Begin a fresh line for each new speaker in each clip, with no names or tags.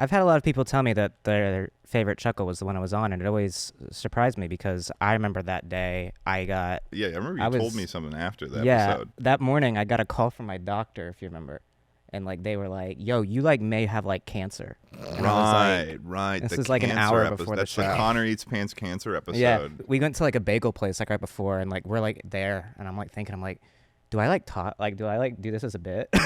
I've had a lot of people tell me that their favorite Chuckle was the one I was on, and it always surprised me because I remember that day I got...
Yeah, I remember you told me something after that
Yeah,
episode.
that morning I got a call from my doctor, if you remember. And, like, they were like, yo, you, like, may have, like, cancer. And
Right.
This is, like, an hour before the show.
That's the Connor Eats Pants cancer episode.
Yeah, we went to, like, a bagel place, like, right before, and, like, we're, like, there. And I'm, like, thinking, do I like talk? Like, do I like do this as a bit?
Do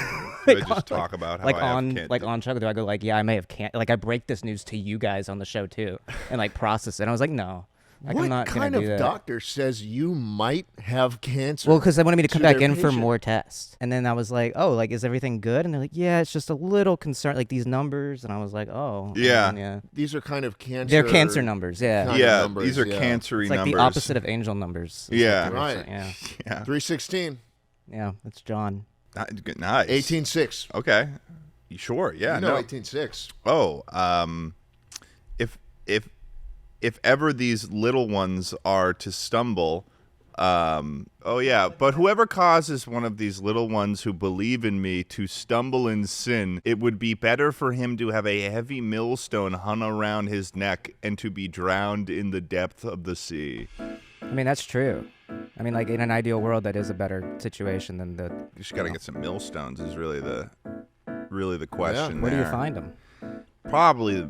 I just talk about how I have cancer?
Like on Chuckle? Do I go like, yeah, I may have cancer? Like, I break this news to you guys on the show too, and like process it. And I was like, no, I'm not
kind
gonna do
of
that.
doctor says you might have cancer?
Well, because they wanted me to come back in
patient.
for more tests, and then I was like, oh, like, is everything good? And they're like, yeah, it's just a little concerned, like these numbers. And I was like, oh,
yeah.
These are kind of cancer.
They're cancer numbers, yeah.
Yeah,
numbers,
these are
yeah.
cancery
It's like
numbers.
the opposite of angel numbers.
Yeah.
Right.
Yeah.
316.
Yeah, that's John.
Nice.
18.6.
Okay. You sure? Yeah.
You know
no.
18.6.
Oh, if ever these little ones are to stumble, but whoever causes one of these little ones who believe in me to stumble in sin, it would be better for him to have a heavy millstone hung around his neck and to be drowned in the depth of the sea.
I mean, that's true. I mean, like, in an ideal world, that is a better situation than the...
You just got to get some millstones is really the question.
Where do you
there.
find them?
Probably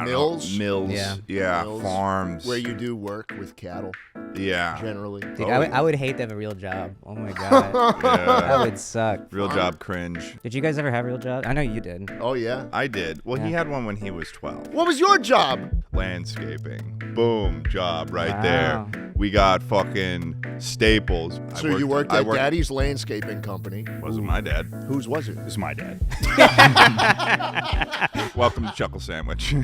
Mills.
Mills. Yeah.
Mills,
Farms.
where you do work with cattle.
Yeah.
Generally.
Dude, I would hate to have a real job. Oh my god, that would suck.
Real job cringe.
Did you guys ever have real jobs? I know you did.
Oh yeah.
I did. Well, he had one when he was 12.
What was your job?
Landscaping. Boom. Job right
Wow.
there. We got fucking Staples.
So you worked at Daddy's landscaping company.
Wasn't my dad.
Whose was it?
It's my dad. Welcome to Chuckle Sandwich.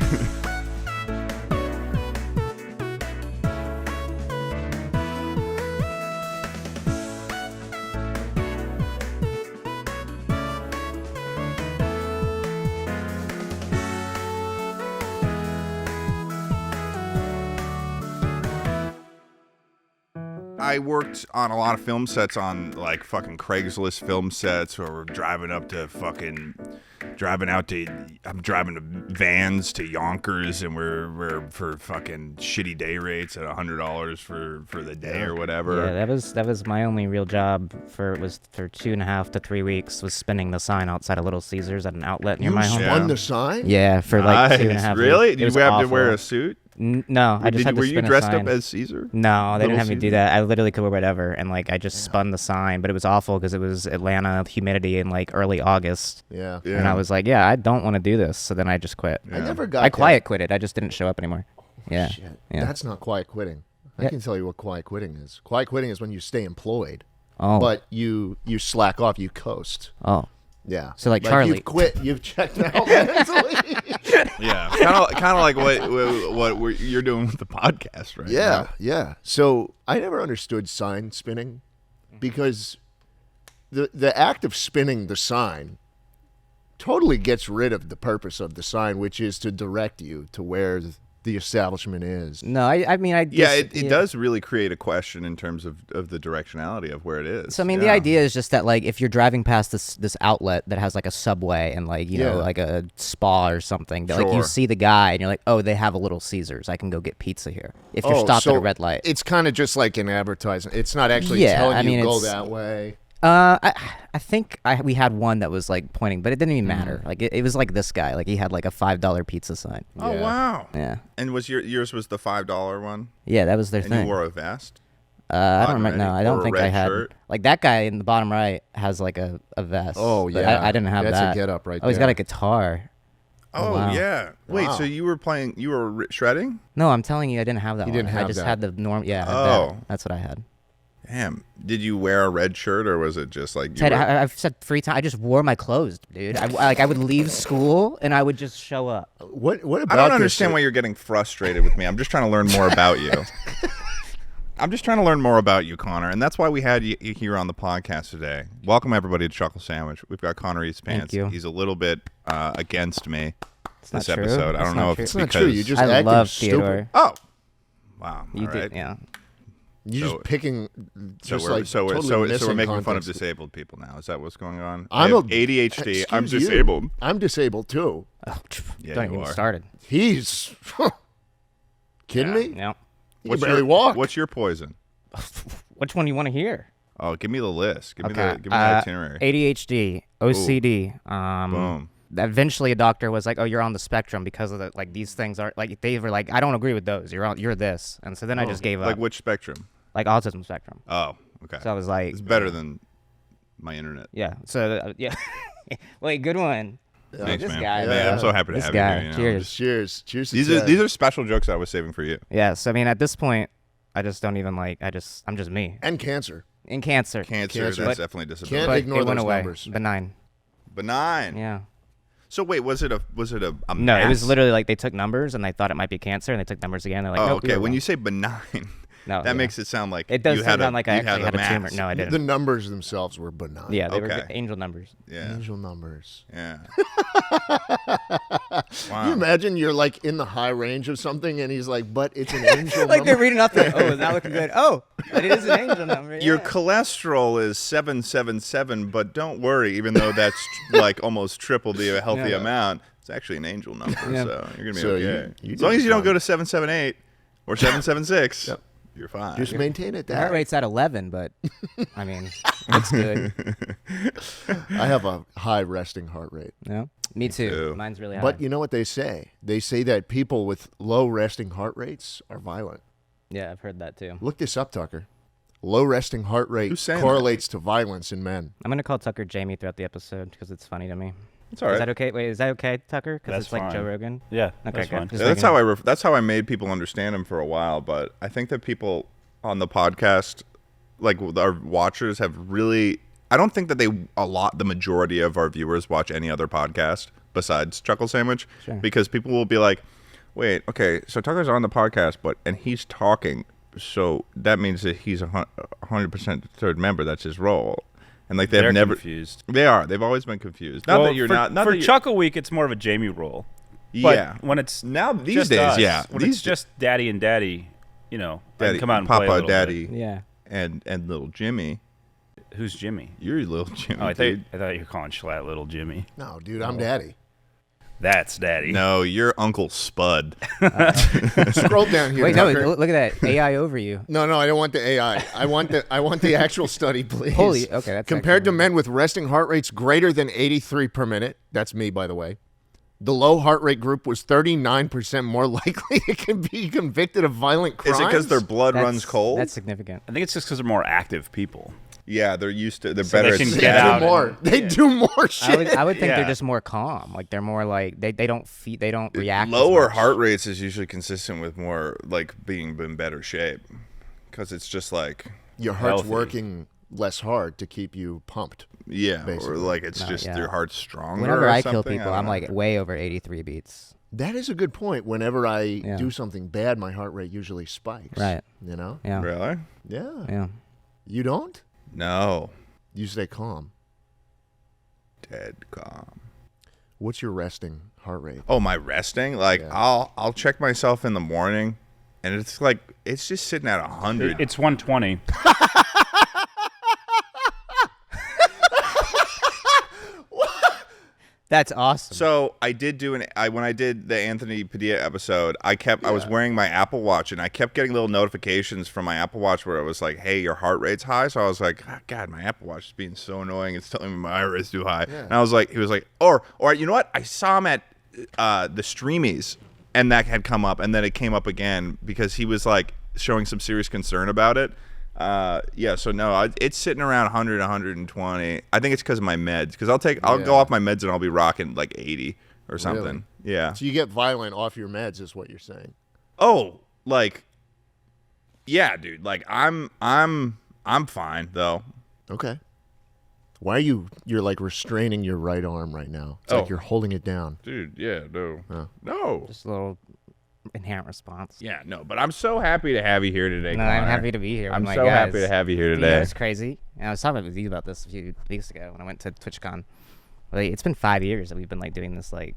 I worked on a lot of film sets on like fucking Craigslist film sets, or we're driving to vans to Yonkers, and we're for fucking shitty day rates at $100 for the day or whatever.
Yeah, that was my only real job for 2.5 to 3 weeks, was spinning the sign outside of Little Caesars at an outlet near my home.
You spun the sign?
Yeah, for like
Nice.
2.5
Really?
weeks.
Did you have to wear a suit?
No, I just had to
Were
spin
you
a
dressed
sign.
up as Caesar?
No, they didn't
Little
have me do
Caesar?
that. I literally could wear whatever, and like I just spun the sign, but it was awful because it was Atlanta humidity in like early August.
Yeah.
And I was like, yeah, I don't want to do this. So then I just quit.
I never got
I quiet quitted. I just didn't show up anymore. Yeah.
Shit.
Yeah.
That's not quiet quitting. I can tell you what quiet quitting is. Quiet quitting is when you stay employed,
Oh.
but you slack off, you coast.
Oh.
Yeah.
So like Charlie.
You've quit, you've checked out mentally.
Yeah, kind of like what you're doing with the podcast, right?
Yeah, yeah. So I never understood sign spinning because the act of spinning the sign totally gets rid of the purpose of the sign, which is to direct you to where the establishment is.
No, I mean, I
Yeah,
just,
it does really create a question in terms of the directionality of where it is.
So I mean, the idea is just that like if you're driving past this outlet that has like a Subway and like you know like a spa or something, that like you see the guy and you're like, oh, they have a Little Caesars, I can go get pizza here. If you're stopped at a red light,
it's kind of just like an advertisement. It's not actually telling you go that way.
I think we had one that was like pointing, but it didn't even matter. Like it was like this guy, like he had like a $5 pizza sign.
Oh wow!
Yeah.
And was yours was the $5 one?
Yeah, that was their
and
thing.
You wore a vest?
I don't remember. No, I don't think I had.
Shirt?
Like that guy in the bottom right has like a vest.
Oh
but
yeah,
I didn't have
That's
that.
a get up right there.
Oh, he's got a guitar.
Oh
wow.
yeah. Wait,
Wow.
so you were shredding?
No, I'm telling you, I didn't have that.
You didn't
one.
have
I just
that.
had the norm. Yeah. I had
Oh.
that's what I had.
Damn. Did you wear a red shirt or was it just like you
Ted,
were...
I've said free time. I just wore my clothes, dude. I would leave school and I would just show up.
What about
I don't
this?
understand why you're getting frustrated with me. I'm just trying to learn more about you. I'm just trying to learn more about you, Connor, and that's why we had you here on the podcast today. Welcome, everybody, to Chuckle Sandwich. We've got Connor Eats Pants.
Thank you.
He's a little bit against me this
not true.
episode. I
It's
don't
not
know if
true.
it's
It's not
because...
true. You just
I
acted
love
stupid.
Theodore.
Oh! Wow.
You
all
did,
right.
yeah.
You're just picking.
So we're making fun of disabled people now. Is that what's going on?
I'm
ADHD. I'm disabled.
I'm disabled too.
Oh,
Yeah,
don't even get started.
He's kidding me.
Yeah.
You barely walk.
What's your poison?
Which one do you want to hear?
Oh, give me the list. Give me the itinerary.
ADHD, OCD.
Boom.
Eventually, a doctor was like, "Oh, you're on the spectrum because of these things are like." They were like, "I don't agree with those. You're this," and so then I just gave up.
Like which spectrum?
Like autism spectrum.
Oh, okay.
So I was like,
it's better than my internet.
Yeah. So yeah. Wait, good one.
Thanks,
this
man.
guy.
Man, I'm so happy to
this
have
guy.
you here.
Cheers.
Cheers.
These are special jokes I was saving for you.
Yes. I mean, at this point, I just don't even I'm just me.
And cancer.
In cancer.
Cancer. That's definitely disability.
Can't
but
ignore
it went
those
away.
numbers.
Benign.
Yeah. So wait, was it a
No,
mass?
it was literally like they took numbers and they thought it might be cancer and they took numbers again. They're like, nope,
okay. When you say benign, that makes it sound like
it does
you
sound like I actually had a tumor.
mass.
No, I didn't.
The numbers themselves were benign.
Yeah, they were angel numbers.
Yeah.
Angel numbers.
Yeah.
Wow. Can you imagine you're like in the high range of something and he's like, but it's an angel
like
number.
they're reading off like, oh, it's not looking good. Oh, but it is an angel number. Yeah.
Your cholesterol is 777, but don't worry, even though that's like almost triple the healthy amount, it's actually an angel number, so you're going to be okay.
You
as long as you don't go to 778 or 776, you're fine.
Just maintain it.
The heart rate's at 11, but I mean, it's good.
I have a high resting heart rate.
Yeah, me too. Mine's really high.
But you know what they say? They say that people with low resting heart rates are violent.
Yeah, I've heard that too.
Look this up, Tucker. Low resting heart rate correlates to violence in men.
I'm going to call Tucker Jamie throughout the episode because it's funny to me.
It's all right.
Is that okay? Wait, is that okay, Tucker? Because it's like
fine.
Joe Rogan?
Yeah,
okay, good.
Yeah, that's how I made people understand him for a while, but I think that people on the podcast, like our watchers, have really... I don't think that the majority of our viewers watch any other podcast besides Chuckle Sandwich, because people will be like, wait, okay, so Tucker's on the podcast, and he's talking, so that means that he's 100% third member. That's his role. And like they're never
confused.
They are. They've always been confused. Not that you're not.
For Chuckle Week, it's more of a Jamie role. But when it's
now these days,
it's just Daddy and Daddy,
Daddy,
come out and
Papa,
play a little
Daddy,
bit.
and little Jimmy.
Who's Jimmy?
You're little Jimmy.
Oh, I thought you were calling Schlatt little Jimmy.
No, dude, I'm Daddy.
That's Daddy.
No, you're Uncle Spud.
Scroll down here.
Wait,
Tucker.
no, look at that AI over you.
No, I don't want the AI. I want the actual study, please.
Holy, okay. That's
compared to men with resting heart rates greater than 83 per minute. That's me, by the way. The low heart rate group was 39% more likely it can be convicted of violent crimes.
Is it because their blood runs cold?
That's significant.
I think it's just because they're more active people.
Yeah, they're used to. They're
So
better.
they can
at
get out
more. They do more shit.
I would think they're just more calm. Like they're more like they don't react.
Lower
as much.
heart rates is usually consistent with more like being in better shape, because it's just like
your heart's
healthy.
working less hard to keep you pumped.
basically. Or like it's just your heart's stronger.
Whenever
or
I kill
something.
people, I'm like way over 83 beats.
That is a good point. Whenever I do something bad, my heart rate usually spikes.
Right.
You know?
Yeah.
Really?
Yeah.
Yeah.
You don't?
No.
You stay calm.
Dead calm.
What's your resting heart rate?
Oh, my resting? Like I'll check myself in the morning, and it's like it's just sitting at 100.
It's 120.
That's awesome.
So I did do when I did the Anthony Padilla episode, I was wearing my Apple Watch, and I kept getting little notifications from my Apple Watch where it was like, hey, your heart rate's high. So I was like, oh, God, my Apple Watch is being so annoying. It's telling me my heart rate's too high. Yeah. And he was like, or you know what? I saw him at the Streamies, and that had come up, and then it came up again because he was like showing some serious concern about it. So no, it's sitting around 100, 120. I think it's because of my meds. Because I'll go off my meds and I'll be rocking like 80 or something.
Really?
Yeah.
So you get violent off your meds, is what you're saying?
Oh, like, yeah, dude. Like I'm fine though.
Okay. Why are you're like restraining your right arm right now? It's like you're holding it down.
Dude, yeah, no.
Oh.
No.
Just a little inherent response.
Yeah, no, but I'm so happy to have you here today,
No,
Connor.
I'm happy to be here.
I'm
with
so
my
happy
guys.
to have you here
You know,
today.
it's crazy. And I was talking with you about this a few weeks ago when I went to TwitchCon. Like, it's been 5 years that we've been like doing this like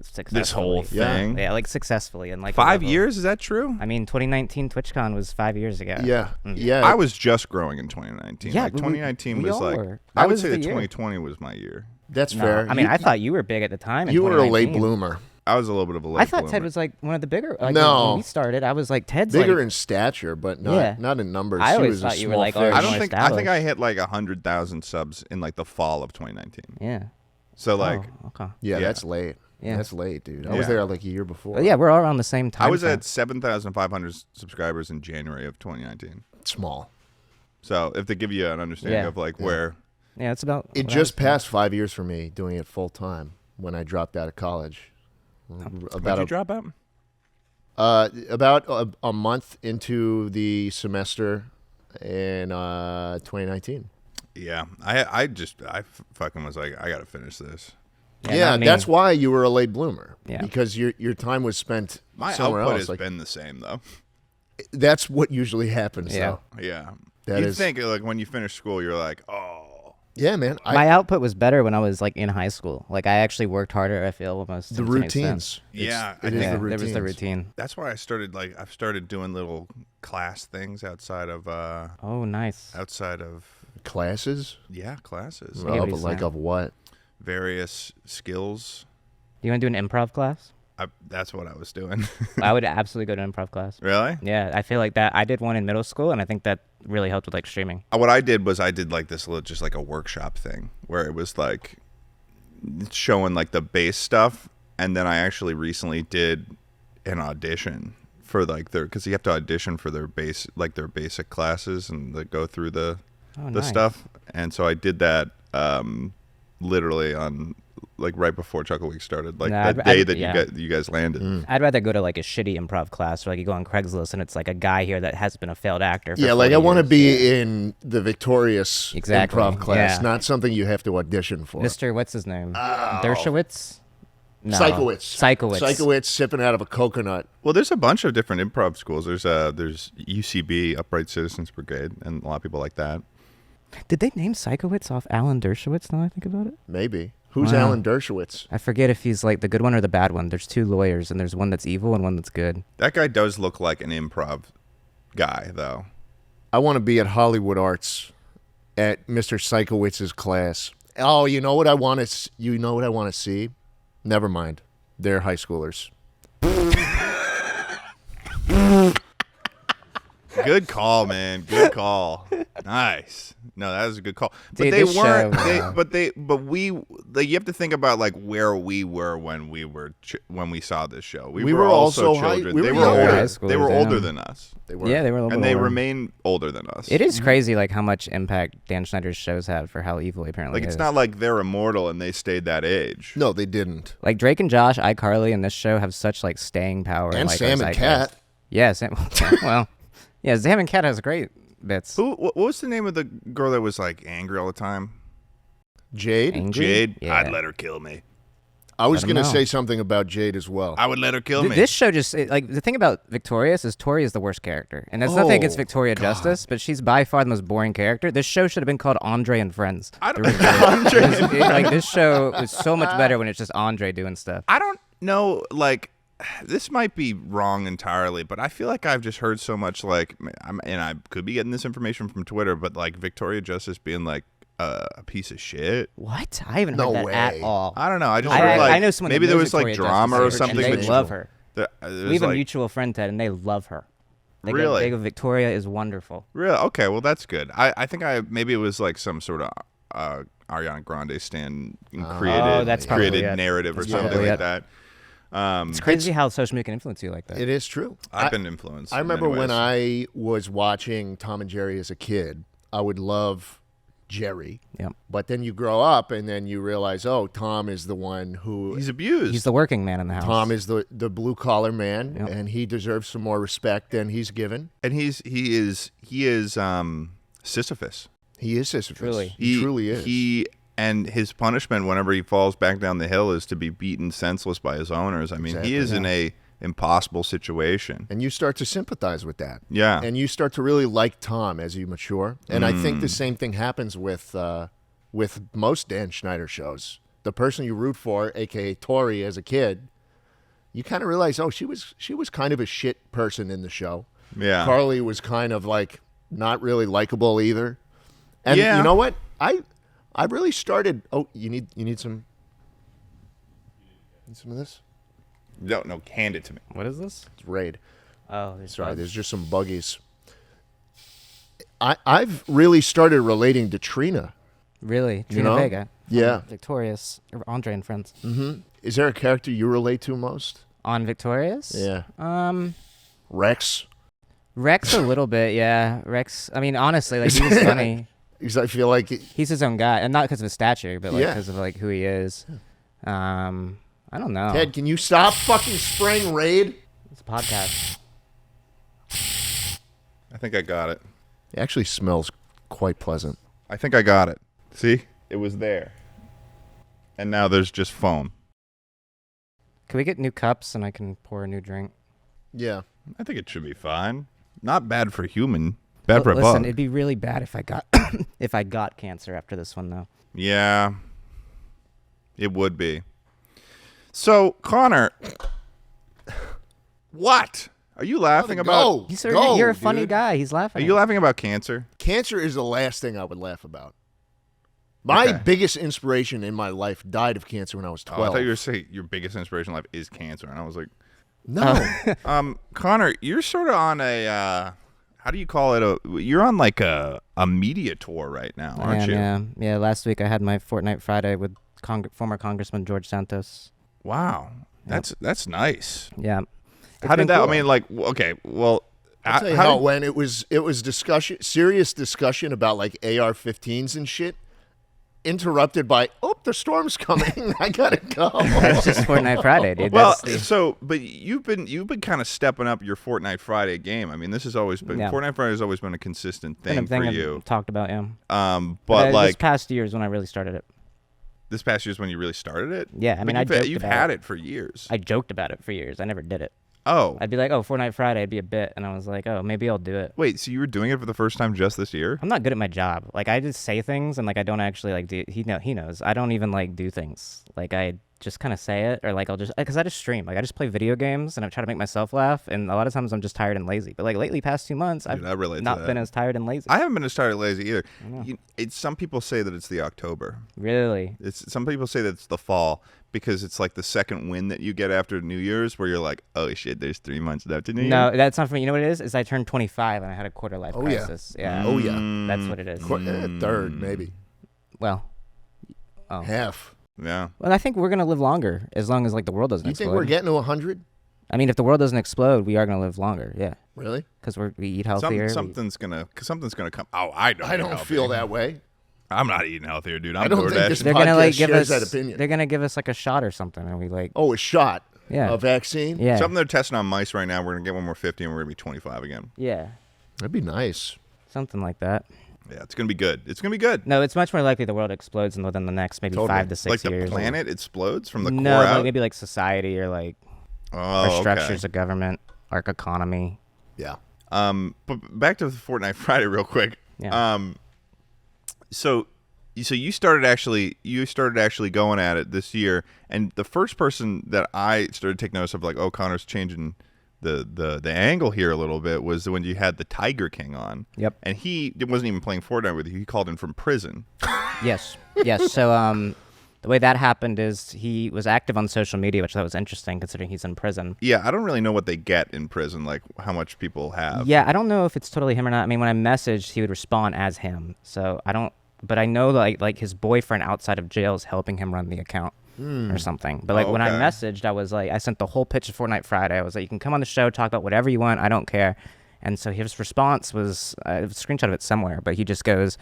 successfully.
This whole thing.
Yeah, like successfully and like
5 years. Is that true?
I mean, 2019 TwitchCon was 5 years ago.
Yeah, yeah.
I was just growing in 2019.
Yeah,
like 2019
we
was
all
like.
were.
I would
was
say
the
that
year.
2020 was my year.
That's
No,
fair.
I mean, I thought you were big at the time. In
you were a late
2019.
bloomer.
I was a little bit of a late
I thought
bloomer.
Ted was like one of the bigger. Like,
No.
when we started, I was like Ted's
Bigger
like,
in stature, but not
Yeah.
not in numbers.
I
He
always
was a
thought you were
small
like
fish.
already
I don't
more
think. I think I
established.
hit like 100,000 subs in like the fall of 2019.
Yeah.
So like.
Oh, okay.
Yeah,
Yeah.
that's late.
Yeah.
That's late, dude. I was
Yeah.
there like a year before.
Well, yeah, we're all around the same time.
I was
frame.
at 7,500 subscribers in January of 2019.
Small.
So if they give you an understanding
Yeah.
of like where.
Yeah, it's about.
It
what I
just
was doing.
passed 5 years for me doing it full time when I dropped out of college.
Did
About
you drop out?
about a month into the semester in 2019.
Yeah, I fucking was like, I gotta finish this.
Yeah,
not me.
that's why you were a late bloomer.
Yeah.
Because your time was spent
My
somewhere
output
else.
has
Like,
been the same though.
that's what usually happens.
Yeah.
Though.
Yeah,
That
you
is-
think like when you finish school, you're like, oh,
Yeah, man.
My output was better when I was like in high school. Like I actually worked harder. I feel almost
the
to an extent.
routines.
Yeah,
It
I
is
think-
the routines.
There was the routine.
that's why I've started doing little class things outside of
Oh, nice.
Classes.
classes,
Yeah, what do you
Like
say?
of what?
various skills.
Do you want to do an improv class?
That's what I was doing.
I would absolutely go to an improv class.
Really?
Yeah, I feel like that. I did one in middle school, and I think that really helped with like streaming.
What I did was I did like this little, just like a workshop thing where it was like showing like the base stuff, and then I actually recently did an audition for like because you have to audition for their basic classes and they go through the
Nice.
stuff, and so I did that literally on like right before Chuckle Week started, like
Nah,
the day that
yeah.
you guys landed.
I'd rather go to like a shitty improv class, or like you go on Craigslist and it's like a guy here that has been a failed actor. For
Yeah, like
40
I want to
years.
be in the victorious
Exactly,
improv class,
yeah.
not something you have to audition for.
Mr. What's his name? Dershowitz? No.
Psychowitz.
Psychowitz.
Psychowitz sipping out of a coconut.
Well, there's a bunch of different improv schools. There's UCB, Upright Citizens Brigade, and a lot of people like that.
Did they name Psychowitz off Alan Dershowitz now I think about it?
Maybe. Who's
Wow.
Alan Dershowitz?
I forget if he's like the good one or the bad one. There's two lawyers, and there's one that's evil and one that's good.
That guy does look like an improv guy, though.
I want to be at Hollywood Arts at Mr. Psychowitz's class. Oh, you know what I want to? You know what I want to see? Never mind. They're high schoolers.
Good call, man. Good call. Nice. No, that was a good call. But
Dude,
they
this
weren't.
show,
You have to think about like where we were when we saw this show. We
were also high-
children.
we
they
were
were
younger.
older.
High
They
schoolers,
were
yeah.
older than us,
They were.
Yeah, they were a little
and
bit
they
older.
remain older than us.
It is crazy like how much impact Dan Schneider's shows have for how evil he apparently
Like
is.
it's not like they're immortal and they stayed that age.
No, they didn't.
Like Drake and Josh, iCarly, and this show have such like staying power.
And
like,
Sam
our
and
zeitgeist.
Cat.
Yeah, Sam. Well, yeah, Sam and Cat has great bits.
What was the name of the girl that was like angry all the time?
Jade?
Angry?
Jade.
Yeah.
I'd let her kill me.
I was
Let 'em
going to
know.
say something about Jade as well.
I would let her kill me.
This show just like the thing about Victorious is Tori is the worst character, and that's nothing against
Oh,
Victoria
God.
Justice, but she's by far the most boring character. This show should have been called Andre and Friends.
I don't-
Like this show was so much better when it's just Andre doing stuff.
I don't know, like, this might be wrong entirely, but I feel like I've just heard so much, like, and I could be getting this information from Twitter, but, like, Victoria Justice being, like, a piece of shit.
What? I haven't
No
heard that
way.
at all.
I don't know. I just heard, like,
I know someone.
maybe
that
there
knows
was, like,
Victoria
drama or
Justice,
something.
And
that
they
you-
love her.
that- it
We
was,
have a
like,
mutual friend, Ted, and they love her.
Really?
They go, Victoria is wonderful.
Really? Okay, well, that's good. I think maybe it was, like, some sort of Ariana Grande stand created,
that's probably
created
it.
narrative or
That's
something
probably
like
it.
that.
It's crazy how social media can influence you like that.
It is true.
I've been influenced.
I
in
remember
many
when
ways.
I was watching Tom and Jerry as a kid, I would love Jerry.
Yep.
But then you grow up and then you realize, oh, Tom is the one who
He's abused.
He's the working man in the house.
Tom is the blue collar man,
Yep.
and he deserves some more respect than he's given.
and he is Sisyphus.
He is Sisyphus.
Truly.
He truly is.
And his punishment whenever he falls back down the hill is to be beaten senseless by his owners. I mean,
Exactly.
he is in a impossible situation.
And you start to sympathize with that.
Yeah.
And you start to really like Tom as you mature. And I think
Mm.
the same thing happens with most Dan Schneider shows. the person you root for, aka Tori, as a kid, you kind of realize, she was kind of a shit person in the show.
Yeah.
Carly was kind of like not really likable either. And you know what? I really started. Oh, you need some. Need some of this?
No, hand it to me.
What is this?
It's Raid.
Oh,
there's just some buggies. I've really started relating to Trina.
Really? Trina Vega?
Yeah.
Victorious. Andre and Friends.
Mm-hmm. Is there a character you relate to most?
On Victorious?
Yeah. Rex
a little bit, yeah. Rex, I mean, honestly, like, he was funny.
Because I feel like
he's his own guy, and not because of his stature, but like because of like who he is. I don't know.
Ted, can you stop fucking spraying Raid?
It's a podcast.
I think I got it.
It actually smells quite pleasant.
I think I got it. See? It was there. And now there's just foam.
Can we get new cups and I can pour a new drink?
Yeah.
I think it should be fine. Not bad for human. Bad for a bug.
Listen, it'd be really bad if I got if I got cancer after this one, though.
Yeah. It would be. So, Connor, what? Are you laughing about?
You're a funny guy. He's laughing.
Are you laughing about cancer?
Cancer is the last thing I would laugh about. My biggest inspiration in my life died of cancer when I was 12.
I thought you were saying your biggest inspiration in life is cancer, and I was like,
no.
Connor, you're sort of on a how do you call it? You're on like a media tour right now, aren't you?
Yeah. Last week I had my Fortnite Friday with former Congressman George Santos.
Wow, that's nice.
Yeah.
How did that?
Cool.
I mean, like, okay, well,
I'll tell you how it went. It was serious discussion about like AR-15s and shit. Interrupted by, the storm's coming. I gotta go.
That's just Fortnite Friday, dude.
Well, but you've been kind of stepping up your Fortnite Friday game. I mean, this has always been Fortnite Friday has always been a consistent thing for you.
I've talked about, yeah.
But like
this past year is when I really started it.
This past year is when you really started it.
Yeah, I mean,
you've had it for years.
I joked about it for years. I never did it.
Oh.
I'd be like, Fortnite Friday would be a bit. And I was like, maybe I'll do it.
Wait, so you were doing it for the first time just this year?
I'm not good at my job. Like, I just say things and, like, I don't actually, like, do. He knows. I don't even, like, do things. Like, I just kind of say it. Or, like, because I just stream. Like, I just play video games and I try to make myself laugh. And a lot of times I'm just tired and lazy. But, like, lately, past 2 months, I've not been as tired and lazy.
I haven't been as tired and lazy either. Some people say that it's the October.
Really?
Some people say that it's the fall. Because it's like the second win that you get after New Year's where you're like, oh, shit, there's 3 months left to New Year.
No, that's not for me. You know what it is? Is I turned 25 and I had a quarter-life crisis. Yeah.
Oh, yeah.
That's what it is.
Third, maybe.
Well.
Half.
Yeah.
Well, I think we're going to live longer as long as, like, the world doesn't explode.
You think we're getting to 100?
I mean, if the world doesn't explode, we are going to live longer, yeah.
Really?
Because we eat healthier.
Something's gonna come. Oh, I don't
feel that way.
I'm not eating healthier, dude.
I don't think this
they're gonna like give us
that opinion.
They're gonna give us like a shot or something, and we like.
Oh, a shot.
Yeah.
A vaccine.
Yeah.
Something they're testing on mice right now. We're gonna get one more 50, and we're gonna be 25 again.
Yeah.
That'd be nice.
Something like that.
Yeah, it's gonna be good. It's gonna be good.
No, it's much more likely the world explodes within the next maybe 5 to 6 years.
Like the planet explodes from the core
out?
No,
maybe like society or like our structures of government, our economy.
Yeah.
But back to the Fortnite Friday real quick.
Yeah.
So you started actually going at it this year, and the first person that I started taking notice of, like, Connor's changing the angle here a little bit, was when you had the Tiger King on.
Yep.
And he wasn't even playing Fortnite with you. He called in from prison.
Yes. So the way that happened is he was active on social media, which I thought was interesting considering he's in prison.
Yeah, I don't really know what they get in prison, like how much people have.
Yeah, I don't know if it's totally him or not. I mean, when I messaged, he would respond as him. So I don't. But I know like his boyfriend outside of jail is helping him run the account or something. But like when I messaged, I was like, I sent the whole pitch of Fortnite Friday. I was like, you can come on the show, talk about whatever you want. I don't care. And so his response was a screenshot of it somewhere, but he just goes,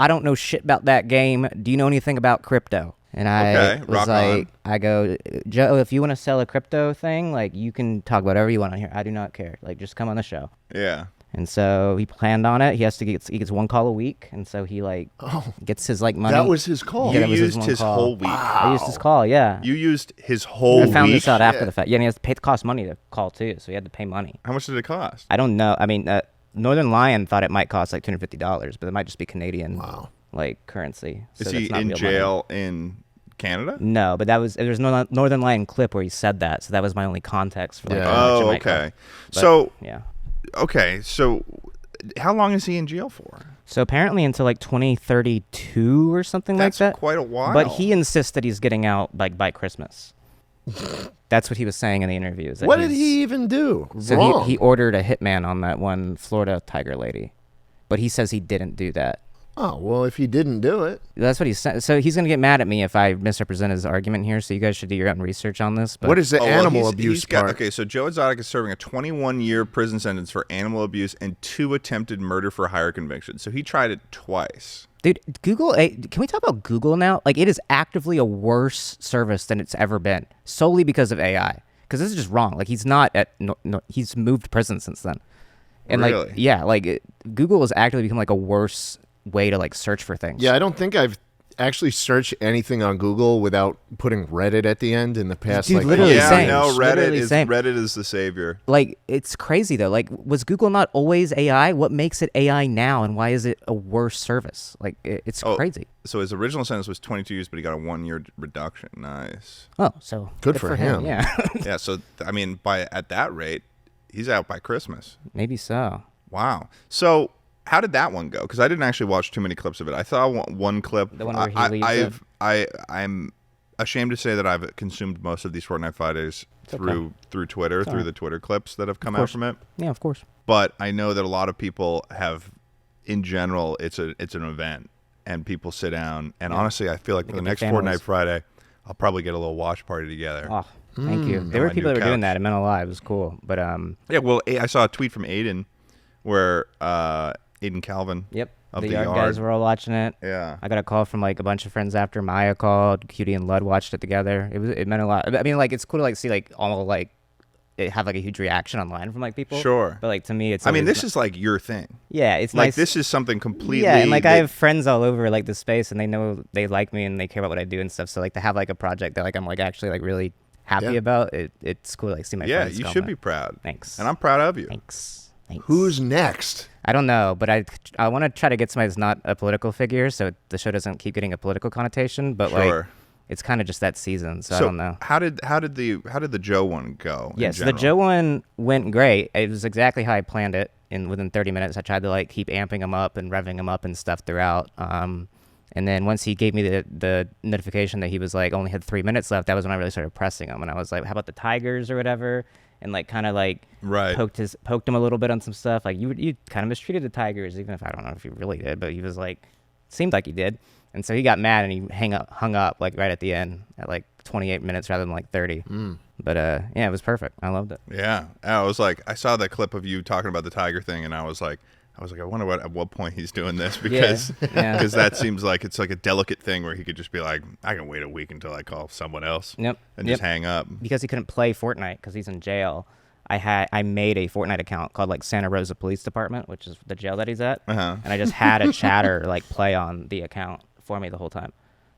I don't know shit about that game. Do you know anything about crypto? And I was like, I go, Joe, if you want to sell a crypto thing, like you can talk about whatever you want on here. I do not care. Like just come on the show.
Yeah.
And so he planned on it. He gets one call a week, and so he gets his like money.
That was his call.
You used his whole week.
Wow.
I used his call. Yeah.
You used his whole week.
I found this out after the fact. Yeah, and he has to cost money to call too, so he had to pay money.
How much did it cost?
I don't know. I mean, Northern Lion thought it might cost like $250, but it might just be Canadian, like currency. So
is he in jail in Canada?
No, but there's no Northern Lion clip where he said that, so that was my only context for like.
Yeah.
Oh, okay. So
yeah.
Okay, so how long is he in jail for?
So apparently until like 2032 or something like that.
That's quite a while.
But he insists that he's getting out like by Christmas. That's what he was saying in the interviews.
What did he even do
So
wrong?
he ordered a hitman on that one Florida tiger lady, but he says he didn't do that.
Oh, well, if he didn't do it.
That's what he said. So he's going to get mad at me if I misrepresent his argument here, so you guys should do your own research on this. But
What is the animal abuse part?
Okay, so Joe Exotic is serving a 21-year prison sentence for animal abuse and 2 attempted murder for hire convictions. So he tried it twice.
Dude, Google, can we talk about Google now? Like, it is actively a worse service than it's ever been, solely because of AI. Because this is just wrong. Like, he's not at, he's moved prison since then. And
really?
like, yeah, like, Google has actively become like a worse way to like search for things.
Yeah, I don't think I've actually searched anything on Google without putting Reddit at the end in the past.
Dude,
like,
literally
yeah,
same.
no,
Literally
Reddit is the savior.
Like, it's crazy though. Like, was Google not always AI? What makes it AI now, and why is it a worse service? Like, it's crazy.
So his original sentence was 22 years, but he got a 1-year reduction. Nice.
Oh, so
Good for him.
Yeah,
Yeah, so I mean, at that rate, he's out by Christmas.
maybe so.
Wow. So how did that one go? Because I didn't actually watch too many clips of it. I saw one clip.
The one where he leaves
I'm ashamed to say that I've consumed most of these Fortnite Fridays through Twitter, through the Twitter clips that have come out from it.
Yeah, of course.
But I know that a lot of people have, in general, it's an event, and people sit down. And honestly, I feel like for the next Fortnite Friday, I'll probably get a little watch party together.
Oh, thank you. There were people that were doing that. It meant a lot. It was cool. But
yeah. Well, I saw a tweet from Aiden, where Aiden Calvin.
Yep.
Of
the
the
yard
yard
guys were all watching it.
Yeah.
I got a call from like a bunch of friends after. Maya called. Cutie and Lud watched it together. It meant a lot. I mean, like, it's cool to like see like all like it have like a huge reaction online from like people.
Sure.
But like to me, it's.
I mean, this is like your thing.
Yeah, it's
like
nice.
this is something completely.
Yeah, and like I have friends all over like the space, and they know they like me and they care about what I do and stuff. So like to have like a project that like I'm like actually like really happy about it. It's cool to like see my friends.
Yeah, you should be proud.
Thanks.
And I'm proud of you.
Thanks.
Who's next?
I don't know, but I want to try to get somebody that's not a political figure, so the show doesn't keep getting a political connotation. But like, it's kind of just that season, so I don't know.
How did the Joe one go?
Yes, the Joe one went great. It was exactly how I planned it. Within 30 minutes, I tried to like keep amping him up and revving him up and stuff throughout. And then once he gave me the notification that he was like only had 3 minutes left, that was when I really started pressing him. And I was like, "How about the Tigers or whatever?" And like kind of like poked him a little bit on some stuff. Like you kind of mistreated the Tigers, even if I don't know if he really did, but he was like, seemed like he did. And so he got mad and he hung up like right at the end at like 28 minutes rather than like 30. But yeah, it was perfect. I loved it.
Yeah, I was like, I saw that clip of you talking about the tiger thing, and I was like, I wonder at what point he's doing this, because that seems like it's like a delicate thing where he could just be like, I can wait a week until I call someone else.
And
just hang up.
Because he couldn't play Fortnite because he's in jail. I made a Fortnite account called like Santa Rosa Police Department, which is the jail that he's at, and I just had a chatter like play on the account for me the whole time.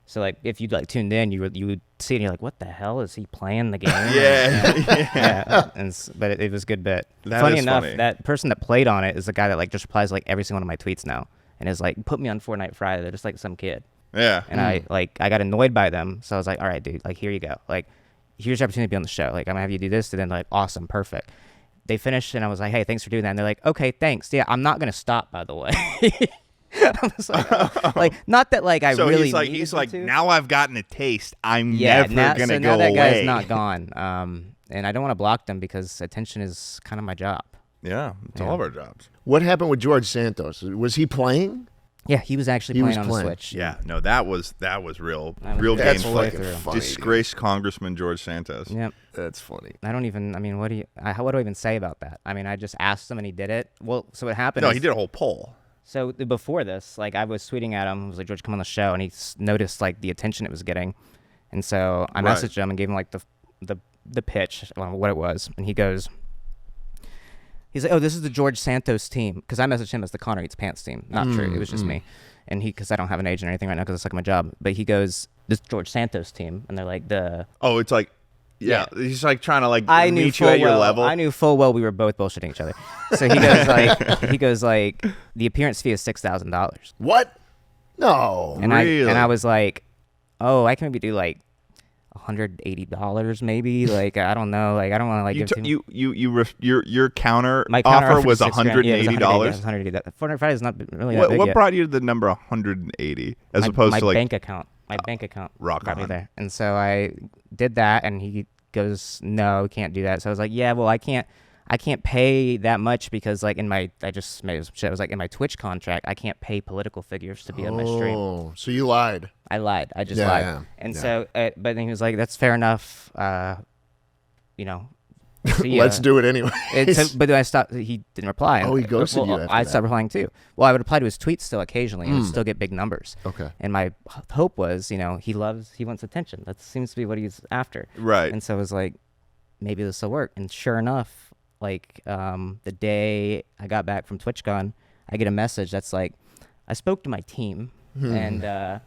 So like if you like tuned in, you would see it and you're like, what the hell is he playing the game? Yeah. But it was a good bit. Funny enough, that person that played on it is the guy that like just replies like every single one of my tweets now, and is like, put me on Fortnite Friday. They're just like some kid.
Yeah.
And I got annoyed by them, so I was like, all right, dude, like here you go. Like here's your opportunity to be on the show. Like I'm gonna have you do this, and then like awesome, perfect. They finished, and I was like, hey, thanks for doing that. And they're like, okay, thanks. Yeah, I'm not gonna stop, by the way. I was like, like, not that like I really.
So he's like,
to.
Now I've gotten a taste. I'm never gonna go
now that
away.
guy's not gone. And I don't want to block them because attention is kind of my job.
Yeah, it's all of our jobs.
What happened with George Santos? Was he playing?
Yeah, he was actually playing on the Switch.
Yeah, no, that was real
That's
gameplay.
funny.
Disgraced Congressman George Santos.
Yep.
That's funny.
I mean, what do I even say about that? I mean, I just asked him and he did it. Well, so what happened?
No, he did a whole poll.
So before this, like I was tweeting at him, I was like, George, come on the show, and he noticed like the attention it was getting, and so I messaged him and gave him like the pitch, I don't know what it was, and he's like, oh, this is the George Santos team, because I messaged him as the ConnorEatsPants team. Not true, it was just me, and because I don't have an agent or anything right now because it's like my job, but he goes, this George Santos team, and they're like
it's like. Yeah, he's like trying to like meet you
at
your level.
I knew full well we were both bullshitting each other. So he goes like, the appearance fee is $6,000.
What? No.
And
really?
I was like, oh, I can maybe do like $180 maybe. Like, I don't know. Like, I don't want to like give
your counter
my
offer was
$180.
$180.
Fortnite Friday is not really that
What,
big
what
yet.
brought you to the number 180 as opposed to like
my bank account? My bank account
rock
brought me
on.
there, and so I did that, and he goes, "No, we can't do that." So I was like, "Yeah, well, I can't pay that much because like in my I just made shit. I was like in my Twitch contract, I can't pay political figures to be on my stream."
Oh, so you lied.
I lied. I just lied.
Yeah.
And so, but then he was like, "That's fair enough." You know. See,
Let's do it anyway.
But then I stopped. He didn't reply.
Oh, he ghosted you after
I
that.
stopped replying too. Well, I would reply to his tweets still occasionally and would still get big numbers.
Okay.
And my hope was, he wants attention. That seems to be what he's after.
Right.
And so I was like, maybe this will work. And sure enough, like the day I got back from TwitchCon, I get a message that's like, I spoke to my team and I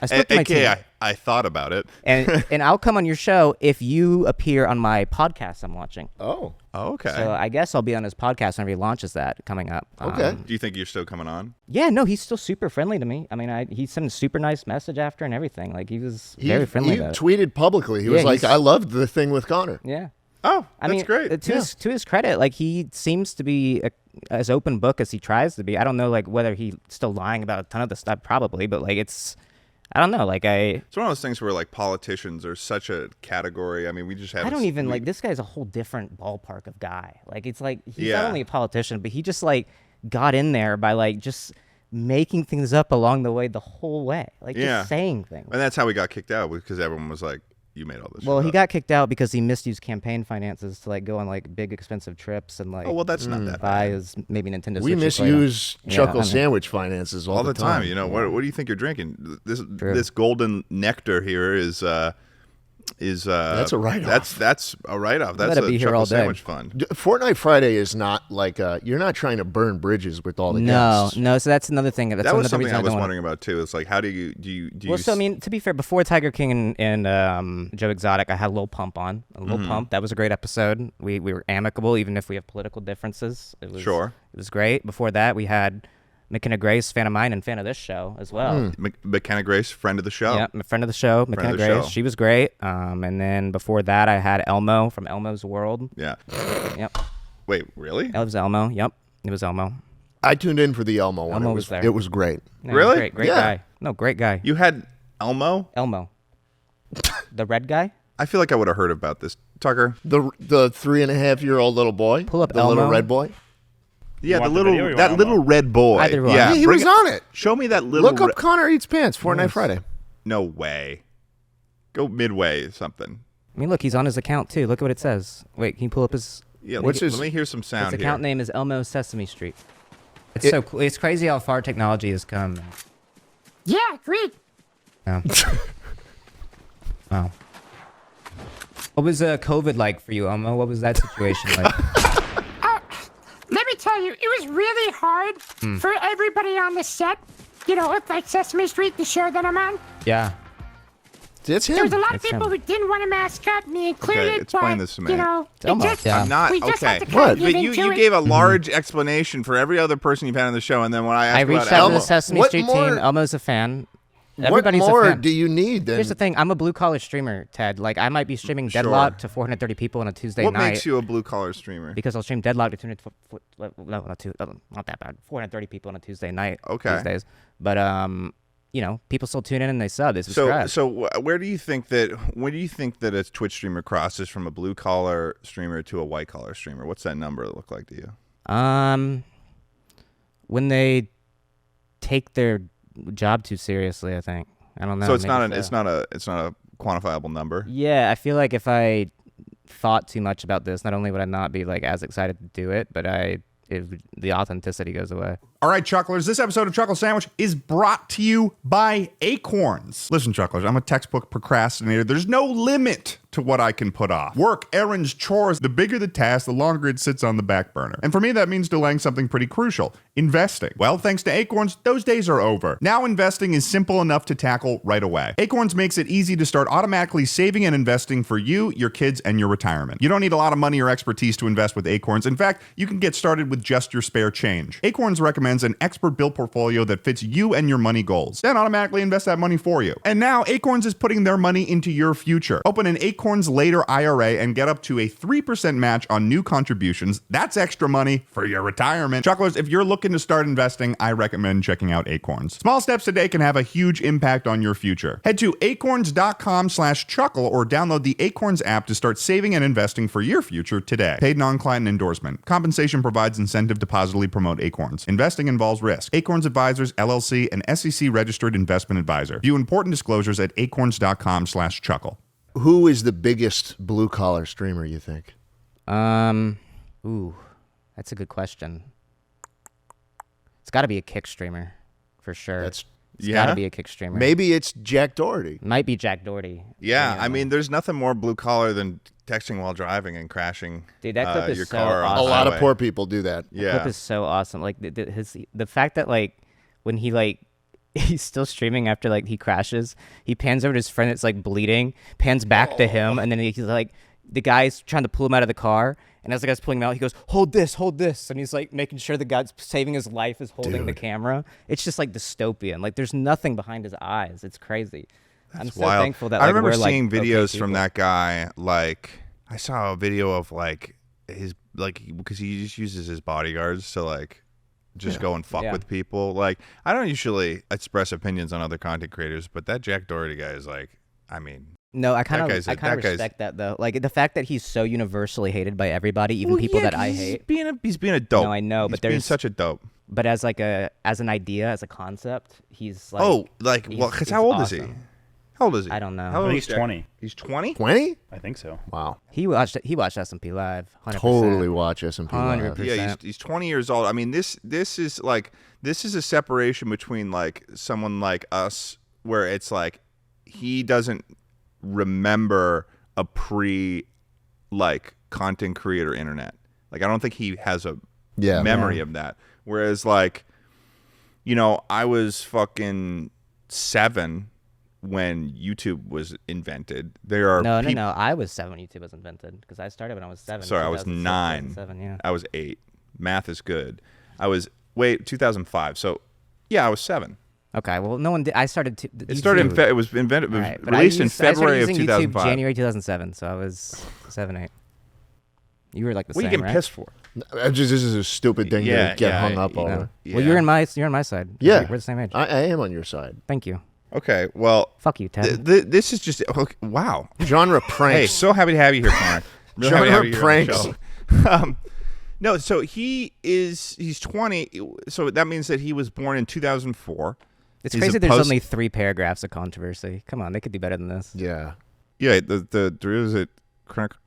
spoke to my team.
I thought about it.
and I'll come on your show if you appear on my podcast I'm launching.
Oh.
Okay.
So I guess I'll be on his podcast whenever he launches that coming up.
Okay.
Do you think you're still coming on?
Yeah, no, he's still super friendly to me. I mean, he sent a super nice message after and everything. Like, he was very friendly
He
about it.
tweeted publicly. He was like, I loved the thing with Connor.
Yeah.
Oh,
I
that's
mean,
great.
To his credit, like, he seems to be as open book as he tries to be. I don't know, like, whether he's still lying about a ton of the stuff, probably, but, like, I don't know, like,
It's one of those things where, like, politicians are such a category. I mean, we just have...
I don't even, like, this guy's a whole different ballpark of guy. Like, it's like, he's not only a politician, but he just, like, got in there by, like, just making things up along the way the whole way. Like, just saying things.
And that's how we got kicked out, because everyone was like, you made all this
Well,
shit
he
up.
got kicked out because he misused campaign finances to like go on like big expensive trips and like.
Oh well, that's not that
buy
bad.
his maybe Nintendo.
We
Switch
misuse Chuckle
I mean,
Sandwich finances all
the time. You know what do you think you're drinking? This golden nectar here is that's
a write-off.
That's a write-off. That's
gotta
a
be here
Chuckle
all day.
Sandwich fund.
Fortnite Friday is not like you're not trying to burn bridges with all the
No,
guests.
no. So that's another thing. That's
That was
another
something
reason
I was
don't
wondering about too. It's like, how do you?
Well, so I mean, to be fair, before Tiger King and Joe Exotic, I had a little pump on. A little pump. That was a great episode. We were amicable, even if we have political differences. It was
Sure.
It was great. Before that, we had McKenna Grace, fan of mine and fan of this show as well.
McKenna Grace, friend of the show.
Yeah, a friend of the show, McKenna Grace. She was great. And then before that, I had Elmo from Elmo's World.
Yeah.
Yep.
Wait, really?
It was Elmo. Yep. It was Elmo.
I tuned in for the Elmo one.
Elmo was there.
It was great.
No,
Really?
Great
Yeah.
guy. No, great guy.
You had Elmo?
Elmo. The red guy?
I feel like I would have heard about this, Tucker.
The 3.5-year-old little boy.
Pull up
the little
Elmo.
red boy.
Yeah,
want
the
the video or you
that
want
little
Elmo?
red boy.
Either one.
Yeah,
He was on it.
Show me that little.
Look up Connor Eats Pants. Fortnite Friday.
No way. Go midway something.
I mean, look, he's on his account too. Look at what it says. Wait, can you pull up his?
Yeah,
What's
let me hear some sound
His account
here.
name is Elmo Sesame Street. It's so cool. It's crazy how far technology has come.
Yeah, great.
Yeah. Wow. What was COVID like for you, Elmo? What was that situation like?
Let me tell you, it was really hard for everybody on the set, with like Sesame Street, the show that I'm on.
Yeah.
It's
There was a
him.
lot of people who didn't want a mascot, me included.
Okay, explain
but,
this to me.
it
Elmo,
just,
yeah.
I'm not
we just
okay.
have to
What?
kind of
But
give
you
into it.
gave a large explanation for every other person you've had on the show, and then when I asked
I
about
reached out to
Elmo,
the Sesame
What
Street
more-
team. Elmo's a fan.
What
Everybody's a
more
fan.
do you need than
Here's the thing. I'm a blue collar streamer, Ted. Like, I might be streaming
Sure.
Deadlock to 430 people on a Tuesday
what
night.
makes you a blue collar streamer?
Because I'll stream Deadlock to 200, not that bad. 430 people on a Tuesday night.
Okay.
These days. But people still tune in and they sub. They subscribe.
So where do you think that a Twitch streamer crosses from a blue collar streamer to a white collar streamer? What's that number look like to you?
When they take their job too seriously, I think. I don't know.
So it's
maybe
not a quantifiable number.
Yeah, I feel like if I thought too much about this, not only would I not be like as excited to do it, but the authenticity goes away.
All right, Chucklers, this episode of Chuckle Sandwich is brought to you by Acorns. Listen, Chucklers, I'm a textbook procrastinator. There's no limit to what I can put off. Work, errands, chores, the bigger the task, the longer it sits on the back burner. And for me, that means delaying something pretty crucial, investing. Well, thanks to Acorns, those days are over. Now investing is simple enough to tackle right away. Acorns makes it easy to start automatically saving and investing for you, your kids, and your retirement. You don't need a lot of money or expertise to invest with Acorns. In fact, you can get started with just your spare change. Acorns recommends an expert-built portfolio that fits you and your money goals, then automatically invest that money for you. And now Acorns is putting their money into your future. Open an Acorns Later IRA and get up to a 3% match on new contributions. That's extra money for your retirement. Chucklers, if you're looking to start investing, I recommend checking out Acorns. Small steps today can have a huge impact on your future. Head to acorns.com/chuckle or download the Acorns app to start saving and investing for your future today. Paid non-client endorsement. Compensation provides incentive to positively promote Acorns. Investing involves risk. Acorns Advisors, LLC, an SEC registered investment advisor. View important disclosures at acorns.com/chuckle.
Who is the biggest blue collar streamer, you think?
Ooh, that's a good question. It's got to be a Kick streamer, for sure. It's got to be a Kick streamer.
Maybe it's Jack Doherty.
Might be Jack Doherty.
Yeah, I mean, there's nothing more blue collar than texting while driving and crashing.
Dude, that clip is
your
so
car
awesome.
A lot of poor people do that.
The clip is so awesome. Like the fact that like when he like he's still streaming after like he crashes, he pans over to his friend that's like bleeding, pans back to him, and then he's like the guy's trying to pull him out of the car, and as the guy's pulling him out, he goes, hold this, and he's like making sure the guy's saving his life is holding the camera. It's just like dystopian. Like there's nothing behind his eyes. It's crazy. I'm so thankful that like,
I remember
we're,
seeing
like,
videos
okay
from that guy. Like I saw a video of like his like because he just uses his bodyguards to like just go and fuck with people. Like I don't usually express opinions on other content creators, but that Jack Doherty guy is like, I mean.
No, I kind of respect that though. Like the fact that he's so universally hated by everybody, even people that I hate.
He's being a dope.
No, I know, but
he's such a dope.
But as like as an idea, as a concept, he's like
because how old is he? How old is he?
I don't know.
I think he's 20.
He's 20?
20?
I think so.
Wow.
He watched SMP Live. 100%.
Totally watch SMP Live.
100%.
Yeah, he's 20 years old. I mean, this is a separation between like someone like us, where it's like he doesn't remember a like content creator internet. Like I don't think he has a memory of that. Whereas like, you know, I was fucking 7 when YouTube was invented. There are
no. I was 7 when YouTube was invented because I started when I was 7.
Sorry, I was 9.
7, yeah.
I was 8. Math is good. 2005. So yeah, I was 7.
Okay, well, no one did. I started.
It started. It was invented. Released in February of 2005.
YouTube, January 2007. So I was 7, 8. You were like the
same. What are you getting
right?
pissed for?
This is a stupid thing to get hung up over.
Yeah. Well, you're on my side.
Yeah,
we're the same age.
I am on your side.
Thank you.
Okay, well,
fuck you, Ted.
This is just wow.
Genre pranks.
Hey, so happy to have you here, Connor.
Really genre pranks.
No, so he's 20. So that means that he was born in 2004.
It's crazy. There's only 3 paragraphs of controversy. Come on, they could do better than this.
Yeah.
Yeah. There was a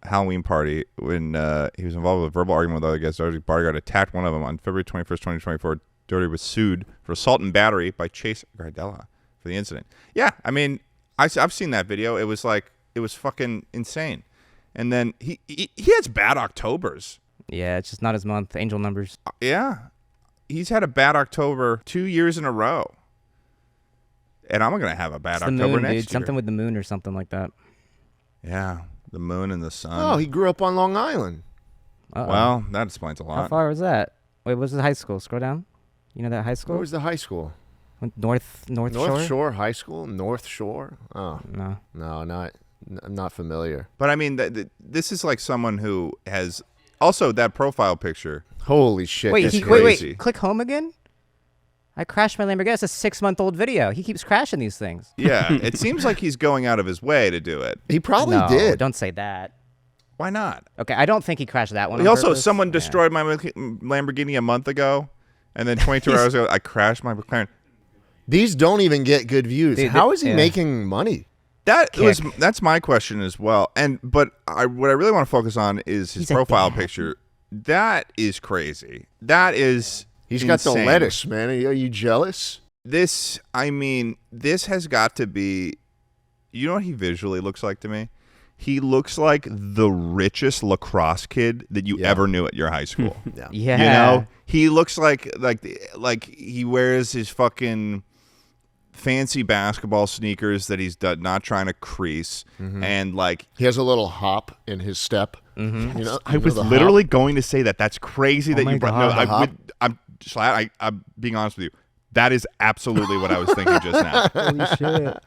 Halloween party when he was involved with a verbal argument with other guests. Doherty's bodyguard attacked one of them on February 21st, 2024. Doherty was sued for assault and battery by Chase Gardella for the incident. Yeah, I mean, I've seen that video. It was fucking insane. And then he has bad Octobers.
Yeah, it's just not his month. Angel numbers.
Yeah, he's had a bad October 2 years in a row. And I'm gonna have a bad October next year.
Something with the moon or something like that.
Yeah, the moon and the sun.
Oh, he grew up on Long Island.
Uh-oh.
Well, that explains a lot.
How far was that? Wait, what was the high school? Scroll down. You know that high school?
Where was the high school?
North
Shore High School? North Shore? Oh.
No.
No, I'm not familiar.
But I mean, this is like someone who has also that profile picture.
Holy shit.
Wait. Click home again? I crashed my Lamborghini. It's a 6-month-old video. He keeps crashing these things.
Yeah, it seems like he's going out of his way to do it.
He probably did.
Don't say that.
Why not?
Okay, I don't think he crashed that one.
Someone destroyed my Lamborghini a month ago, and then 22 hours ago, I crashed my McLaren.
These don't even get good views.
Dude,
how is he making money?
That's my question as well. But what I really want to focus on is his profile picture. That is crazy. That is.
He's
insane.
got the lettuce, man. Are you jealous?
This has got to be. You know what he visually looks like to me? He looks like the richest lacrosse kid that you ever knew at your high school.
Yeah.
Yeah.
You know, he looks like he wears his fucking fancy basketball sneakers that he's not trying to crease, and like
He has a little hop in his step.
Mm-hmm.
You know,
I was literally going to say that. That's crazy that
my
you brought.
God,
No,
hop.
I'm Schlatt, I'm being honest with you. That is absolutely what I was thinking just now.
Holy shit.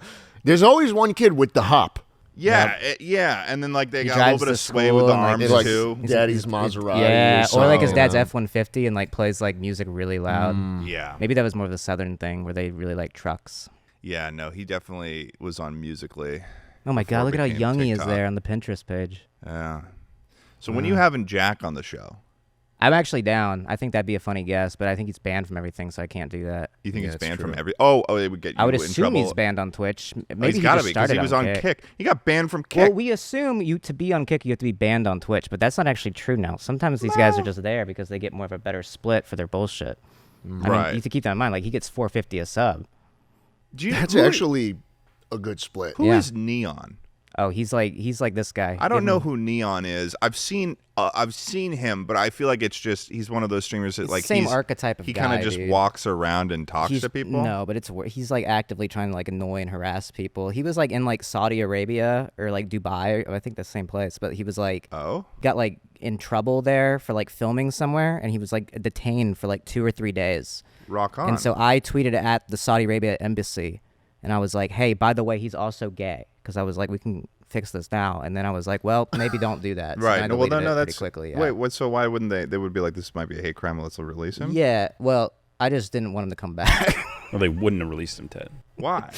There's always one kid with the hop.
Yeah, and then like they
He
got a little
drives
bit
to
of sway
school
with the
and, like,
arms
It's like
too.
Daddy's Maserati.
Yeah, or like his dad's
something.
F-150 and like plays like music really loud.
Yeah,
Maybe that was more of the southern thing where they really like trucks.
yeah. No, he definitely was on Musically.
Oh my
Before
God,
it
look at how
became
young he is
TikTok.
there on the Pinterest page.
Yeah. So when you having Jack on the show,
I'm actually down. I think that'd be a funny guess, but I think he's banned from everything, so I can't do that.
you think
Yeah,
it's
it's
banned
true.
from every? Oh, it would get you
I would
in
assume
trouble.
he's banned on Twitch. Maybe
He's
he
got to
just
be because
started
he was
on
on
Kick.
Kick. He got banned from Kick.
Well, we assume to be on Kick, you have to be banned on Twitch, but that's not actually true now. Sometimes these guys are just there because they get more of a better split for their bullshit. I mean,
Right.
you have to keep that in mind. Like, he gets $4.50 a sub.
That's
who-
actually a good split.
who
Yeah.
is Neon?
Oh, he's like this guy.
I don't
Give
know
him-
who Neon is. I've seen him, but I feel like it's just he's one of those streamers that
He's
like
the same
he's-
archetype of
he kind
guy,
of just
dude.
walks around and talks
He's,
to people.
No, but he's like actively trying to like annoy and harass people. He was like in like Saudi Arabia or like Dubai, I think the same place, but he was like
Oh,
got like in trouble there for like filming somewhere, and he was like detained for like 2 or 3 days.
rock on.
And so I tweeted at the Saudi Arabia embassy, and I was like, "Hey, by the way, he's also gay," because I was like, "We can fix this now." And then I was like, "Well, maybe don't do that." So then I
right. Well,
deleted
no,
it pretty
that's
quickly. Yeah.
Wait, what? So why wouldn't they? They would be like, this might be a hate crime. Let's release him.
Yeah. Well, I just didn't want him to come back.
Well, they wouldn't have released him, Ted,
Why?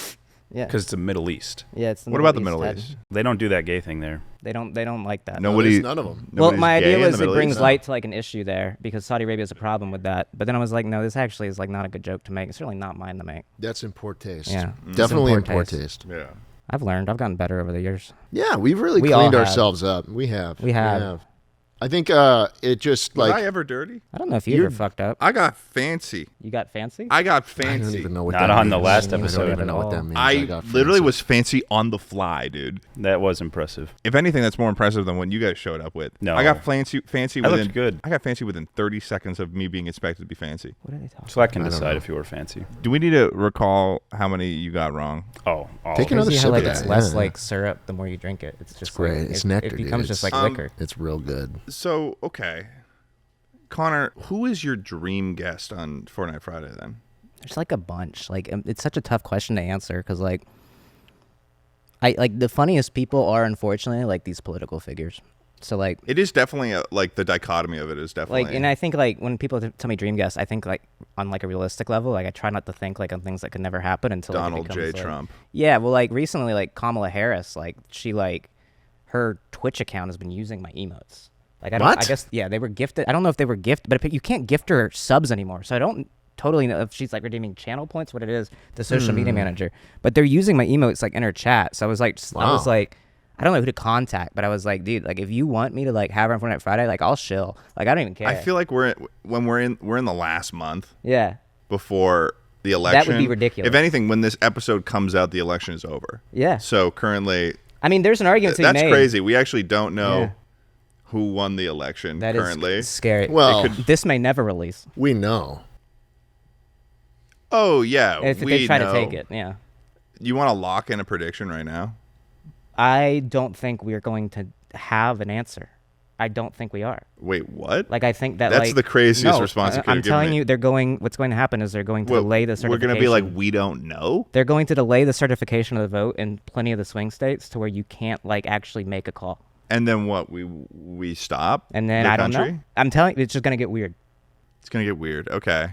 Yeah.
because it's the Middle East.
Yeah. It's the
What about the
Middle
Middle
Ted.
East?
They don't do that gay thing there.
They don't like that.
Nobody.
there's none of them.
Well,
nobody's
my
gay
idea
in
was
the
it
Middle
brings
East?
light to like an issue there because Saudi Arabia has a problem with that. But then I was like, no, this actually is like not a good joke to make. It's certainly not mine to make.
That's in poor taste.
Yeah.
Definitely in
It's in
poor
poor
taste.
Yeah.
I've learned. I've gotten better over the years.
Yeah, we've really
We all
cleaned
have.
ourselves up. We have.
We have.
I think it just
Was
like
I ever dirty?
I don't know if you ever fucked up.
I got fancy.
You got fancy?
I got
I
fancy.
don't even know what
Not
that
on
means.
the last
I
episode
don't even
at
know what
all.
that means.
I
got
literally
fancy.
was fancy on the fly, dude.
That was impressive.
If anything, that's more impressive than what you guys showed up with.
No.
I got fancy
I
within.
looked good.
I got fancy within 30 seconds of me being expected to be fancy.
What are they talking
So I can
I don't
decide
know.
if you were fancy.
Do we need to recall how many you got wrong?
Oh, all
Take
of it.
another
Crazy
sip
how like
of
it's
that,
less
yeah.
like syrup the more you drink it. It's just
great.
Like,
It's
it,
nectar,
It
dude.
becomes just
It's-
like liquor.
It's real good.
So, okay. Connor, who is your dream guest on Fortnite Friday then?
There's like a bunch. Like it's such a tough question to answer because like I like the funniest people are unfortunately like these political figures. So like
It is definitely like the dichotomy of it is definitely.
and I think like when people tell me dream guests, I think like on like a realistic level. Like I try not to think like on things that could never happen until like, it
Donald J.
becomes, like-
Trump.
Yeah, well, like recently, like Kamala Harris, like she like her Twitch account has been using my emotes. Like I don't. I
What?
guess yeah, they were gifted. I don't know if they were gifted, but you can't gift her subs anymore. So I don't totally know if she's like redeeming channel points. What it is, the social media manager. But they're using my emotes like in her chat. So I was like, I don't know who to contact, but I was like, dude, like if you want me to like have her on Fortnite Friday, like I'll shill. Like I don't even care.
I feel like we're in the last month
yeah.
before the election.
be ridiculous.
If anything, when this episode comes out, the election is over.
Yeah.
So currently,
I mean, there's an argument to be
that's
made.
crazy. We actually don't know
Yeah.
who won the election
That is
currently.
scary.
Well,
This may never release
we know.
Oh yeah,
if
we
they try
know.
to take it. Yeah.
You want to lock in a prediction right now?
I don't think we're going to have an answer. I don't think we are.
Wait, what?
Like I think that
That's
like,
the craziest
no,
response you could
I'm
have given
telling
me.
you, they're going. What's going to happen is they're going to
Well,
delay the
we're
certification.
gonna be like, we don't know.
They're going to delay the certification of the vote in plenty of the swing states to where you can't like actually make a call.
And then what? We stop.
And then
the
I don't
country?
know. I'm telling you, it's just going to get weird.
It's gonna get weird. Okay.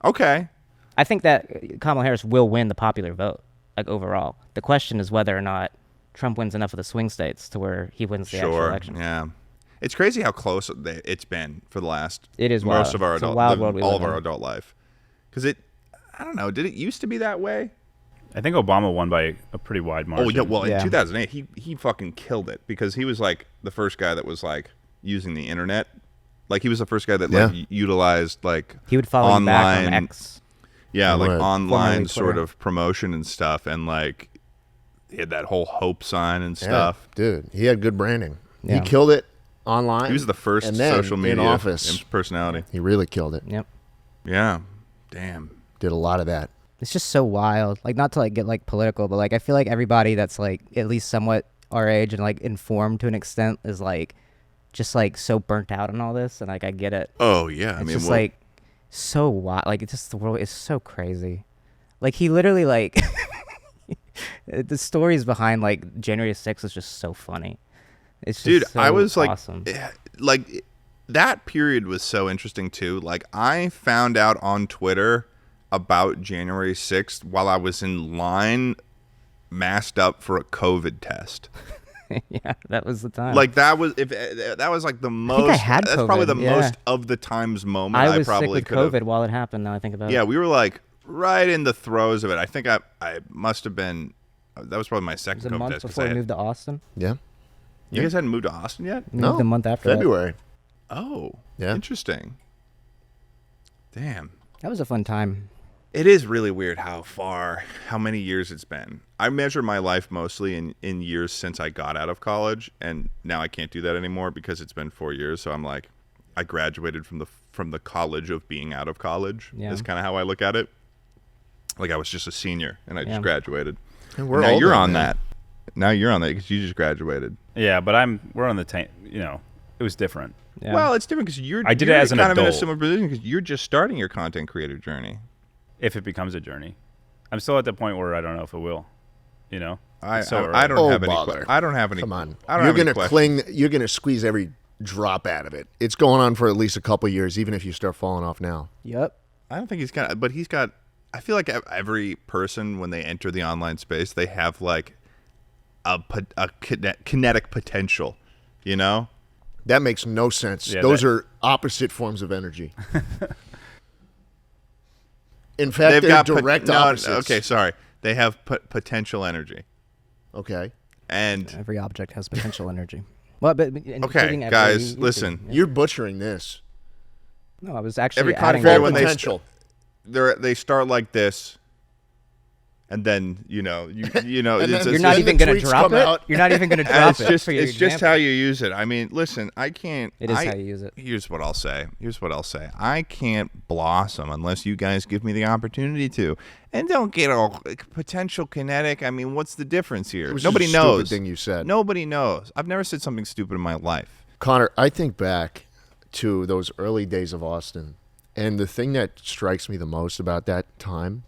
Okay.
I think that Kamala Harris will win the popular vote, like overall. The question is whether or not Trump wins enough of the swing states to where he wins the actual
Sure.
election.
Yeah. It's crazy how close it's been for the last
It is
most
wild.
of our
It's a
adult
wild world we
all
live
of our
in.
adult life. Because I don't know. Did it used to be that way?
I think Obama won by a pretty wide margin.
Oh yeah. Well,
Yeah.
in 2008, he fucking killed it because he was like the first guy that was like using the internet. Like he was the first guy that like utilized like
He would follow you back on
online
X.
Yeah, like
Right.
online
Formerly
sort
Twitter.
of promotion and stuff, and like he had that whole hope sign and stuff.
Dude, he had good branding.
Yeah.
He killed it online.
He was the first
and then
social media
in office
personality.
He really killed it.
Yep.
Yeah. Damn.
Did a lot of that.
It's just so wild. Like, not to like get like political, but like I feel like everybody that's like at least somewhat our age and like informed to an extent is like just like so burnt out on all this, and like I get it.
Oh yeah.
It's just like so wild. Like it's just the world is so crazy. Like he literally like the stories behind like January 6th is just so funny. It's just
dude,
so
I was
awesome.
like that period was so interesting too. Like I found out on Twitter about January 6th while I was in line masked up for a COVID test.
Yeah, that was the time.
Like that was that was like the most.
I had
that's
COVID,
probably the
yeah.
most of the times moment
I was
probably
sick with COVID while it happened. Now I think about it.
Yeah, we were like right in the throes of it. I think I must have been. That was probably my
It
second
was a
COVID
month
test.
before we moved to Austin.
Yeah.
You guys hadn't moved to Austin yet?
We moved the month after
February.
Oh,
Yeah.
interesting. Damn.
That was a fun time.
It is really weird how many years it's been. I measure my life mostly in years since I got out of college, and now I can't do that anymore because it's been 4 years. So I'm like, I graduated from the college of being out of college.
Yeah.
Is kind of how I look at it. Like I was just a senior and I just graduated.
And we're
now
older,
you're on
man.
that. Now you're on that because you just graduated.
Yeah, but we're on the tank. You know, it was different.
Yeah.
Well, it's different because
I did it
you're
as an
kind of in a
adult.
similar position because you're just starting your content creator journey.
If it becomes a journey, I'm still at the point where I don't know if it will. You know,
I
It's so
don't
early.
have any.
bother.
I don't have any.
Come on.
I don't
You're
have any
gonna
questions.
You're gonna squeeze every drop out of it. It's going on for at least a couple years, even if you start falling off now.
Yep.
I don't think he's got, but he's got. I feel like every person when they enter the online space, they have like a kinetic potential. You know.
That makes no sense.
Yeah,
Those are opposite forms of energy. In fact,
They've
they're
got
direct opposites.
Okay, sorry. They have potential energy,
Okay.
and
Every object has potential energy. Well, but including
okay,
every
guys,
YouTube.
listen.
You're butchering this.
No, I was actually
Every
adding
content creator
Full
when
potential.
they start like this, and then you know
And
it's,
then
You're not
the
even going to
tweets
drop
come
it.
out.
You're not even going to drop
it's just
it. For your
it's just
example.
how you use it. I mean, listen, I can't.
It is how you use it.
Here's what I'll say. I can't blossom unless you guys give me the opportunity to. And don't get all potential kinetic. I mean, what's the difference here?
It was
Nobody
just a stupid
knows.
thing you said.
Nobody knows. I've never said something stupid in my life.
Connor, I think back to those early days of Austin, and the thing that strikes me the most about that time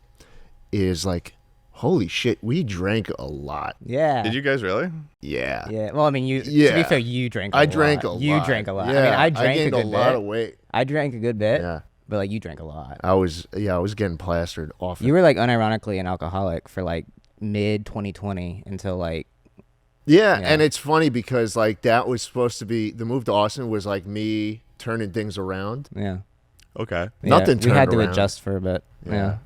is like, holy shit, we drank a lot.
Yeah.
Did you guys really?
Yeah.
Yeah. Well, I mean, to be
Yeah.
fair, you drank.
I drank a lot.
You drank a lot.
Yeah,
I mean, I drank
gained
a good
lot
bit.
of weight.
I drank a good bit.
Yeah.
But like, you drank a lot.
I was getting plastered often.
You were like unironically an alcoholic for like mid 2020 until like.
Yeah,
Yeah.
and it's funny because like that was supposed to be the move to Austin was like me turning things around.
Yeah.
Okay.
Nothing
We had
turned
to
around.
adjust for a bit. Yeah.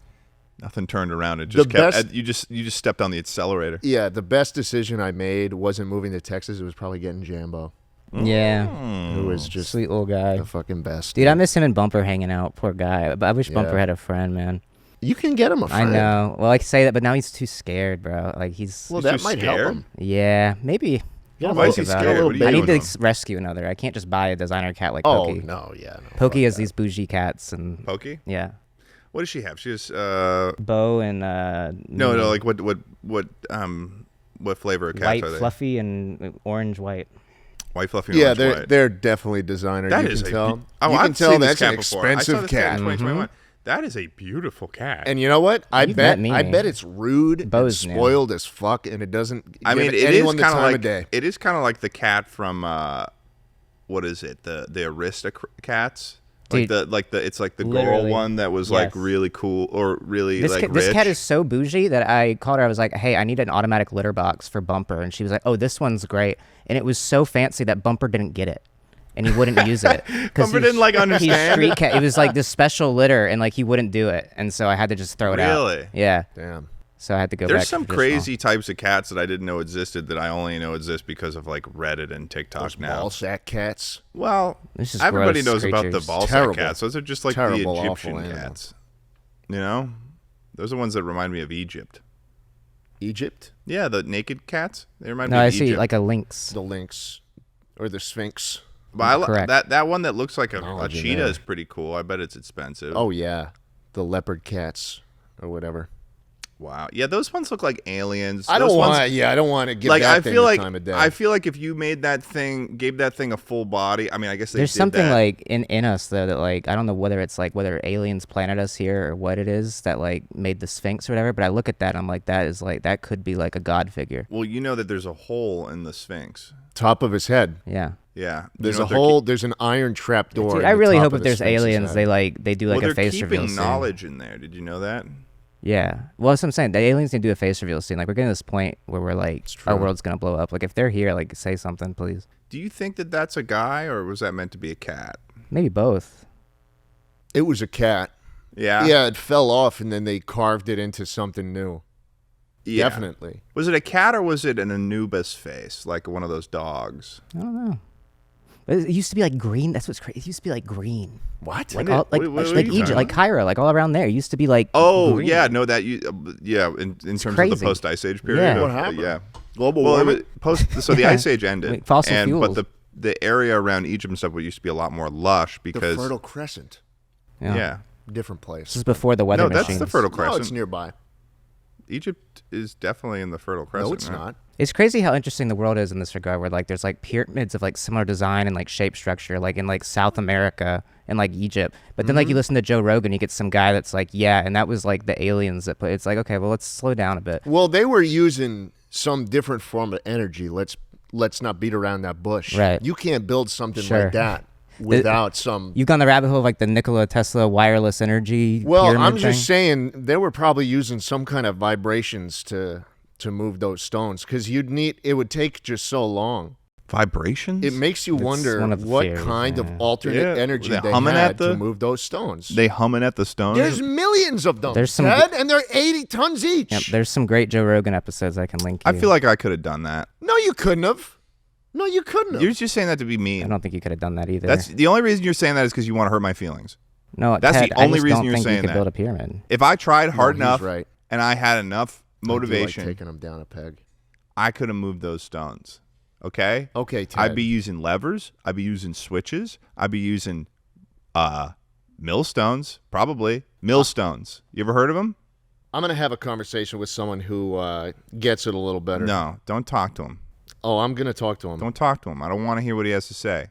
Nothing turned around. It just
The
kept.
best-
You just stepped on the accelerator.
Yeah, the best decision I made wasn't moving to Texas. It was probably getting Jambo,
Yeah.
who was just
Sweet little guy.
the fucking best.
Dude, I miss him and Bumper hanging out. Poor guy. But I wish Bumper
Yeah.
had a friend, man.
You can get him a
I
friend.
know. Well, I say that, but now he's too scared, bro. Like he's.
Well,
He's
that
too
might
scared?
help him.
Yeah, maybe.
Get him
Why
a
is he
little-
scared?
get a little
What are you
I
baby.
need
doing
to
to him?
rescue another. I can't just buy a designer cat like
Oh
Pokey.
no, yeah, no.
Pokey
fuck
has
that.
these bougie cats and
Pokey.
yeah,
What does she have? She has
Bo and
no, like what flavor of cats
white
are they?
fluffy and orange white.
White fluffy. And
Yeah,
orange
they're
white.
they're definitely designer.
That
you
is
can
a
tell.
be- oh,
you can
I've
tell
seen this
that's an
cat before. I saw
expensive
this cat in
cat.
2021. That is a beautiful cat.
And you know what? I
You've
bet
met
I
Mimi.
bet it's rude
Bo's
and
new.
spoiled as fuck, and it doesn't.
I mean,
give
it is
anyone the
kind of
time
like
of day.
it is kind of like the cat from what is it? The Aristocats.
Dude,
It's like the girl
literally.
one that was like
Yes.
really cool or really
This
like
cat,
rich.
this cat is so bougie that I called her. I was like, "Hey, I need an automatic litter box for Bumper," and she was like, "Oh, this one's great." And it was so fancy that Bumper didn't get it, and he wouldn't use it. 'Cause
Bumper didn't, like,
He's
understand?
street cat. It was like this special litter, and like he wouldn't do it, and so I had to just throw it out.
Really?
Yeah.
Damn.
So I had to go back.
There's
to
some
traditional.
crazy types of cats that I didn't know existed that I only know exist because of like Reddit and TikTok
Those
now.
ball sack cats.
Well,
This is
everybody
gross
knows about the
creatures.
ball sack
Terrible.
cats. Those are just like
Terrible,
the
awful
Egyptian
animal.
cats. You know, those are ones that remind me of Egypt.
Egypt?
Yeah, the naked cats. They remind me
No,
of
I see
Egypt.
like a lynx.
The lynx or the sphinx?
But
Correct.
that one that looks like a
Knowledge in
cheetah
there.
is pretty cool. I bet it's expensive.
Oh yeah, the leopard cats or whatever.
Wow. Yeah, those ones look like aliens.
I
Those
don't
ones-
want. Yeah, I don't want to give
like
that
I
thing
feel
the
like
time of day.
I feel like if you made that thing, gave that thing a full body. I mean, I guess they
There's
did
something
that.
like in us though that like I don't know whether it's like whether aliens planted us here or what it is that like made the Sphinx or whatever. But I look at that and I'm like that could be like a god figure.
Well, you know that there's a hole in the Sphinx.
Top of his head.
Yeah.
Yeah.
There's
You know
a
what they're
hole. There's an iron trap door.
Dude,
in
I
the
really
top
hope
of
if
the
there's
Sphinx's
aliens,
head.
they do like
well,
a face
they're
reveal
keeping
scene.
knowledge in there. Did you know that?
Yeah. Well, that's what I'm saying. The aliens need to do a face reveal scene. Like we're getting to this point where we're like our world's gonna blow up. Like if they're here, like say something, please.
Do you think that that's a guy, or was that meant to be a cat?
Maybe both.
It was a cat.
Yeah.
Yeah, it fell off, and then they carved it into something new.
Yeah.
Definitely.
Was it a cat or was it an Anubis face, like one of those dogs?
I don't know. But it used to be like green. That's what's crazy. It used to be like green.
What?
Like
did-
all, like,
what- what are
like
you
Egypt,
talking
like
about?
Cairo, like all around there. It used to be like
Oh
green.
yeah, no, that you yeah. In terms of
crazy.
the post Ice Age period,
Yeah.
What happened?
Yeah.
Global
Well,
warming?
so the
Yeah.
Ice Age ended,
Like fossil
but
fuels.
the area around Egypt and stuff used to be a lot more lush
The
because
Fertile Crescent.
yeah.
Different
This
place.
is before the weather
No, that's
machines.
the Fertile
No,
Crescent.
it's nearby.
Egypt is definitely in the Fertile Crescent.
No, it's
right?
not.
It's crazy how interesting the world is in this regard. Where like there's like pyramids of like similar design and like shape structure, like in like South America and like Egypt. But then like you listen to Joe Rogan, you get some guy that's like, yeah, and that was like the aliens that put. It's like okay, well let's slow down a bit.
Well, they were using some different form of energy. Let's not beat around that bush.
Right.
You can't build something
Sure.
like that without some.
You've gone the rabbit hole of like the Nikola Tesla wireless energy.
Well,
pyramid
I'm
thing.
just saying they were probably using some kind of vibrations to move those stones because it would take just so long.
Vibrations.
It makes you wonder
one of the
what
theories,
kind
yeah.
of alternate
Yeah,
energy
they're
they
humming
had
at the-
to move those stones.
they humming at the stones.
There's millions of them,
There's some
Ted, and they're 80 tons each.
Yep, there's some great Joe Rogan episodes I can link you.
I feel like I could have done that.
No, you couldn't have. No, you couldn't have.
You're just saying that to be
I
mean.
don't think you could have done that either.
That's the only reason you're saying that is because you want to hurt my feelings.
no.
that's
Ted,
the only
I just
reason
don't
you're
think
saying
you could
that.
build a pyramid.
If I tried hard
he's
enough
right.
and I had enough motivation,
I do like taking them down a peg.
I could have moved those stones. Okay?
Okay, Ted.
I'd be using levers. I'd be using switches. I'd be using millstones, probably. Millstones. You ever heard of them?
I'm going to have a conversation with someone who gets it a little better.
No, don't talk to him.
Oh, I'm going to talk to him.
Don't talk to him. I don't want to hear what he has to say.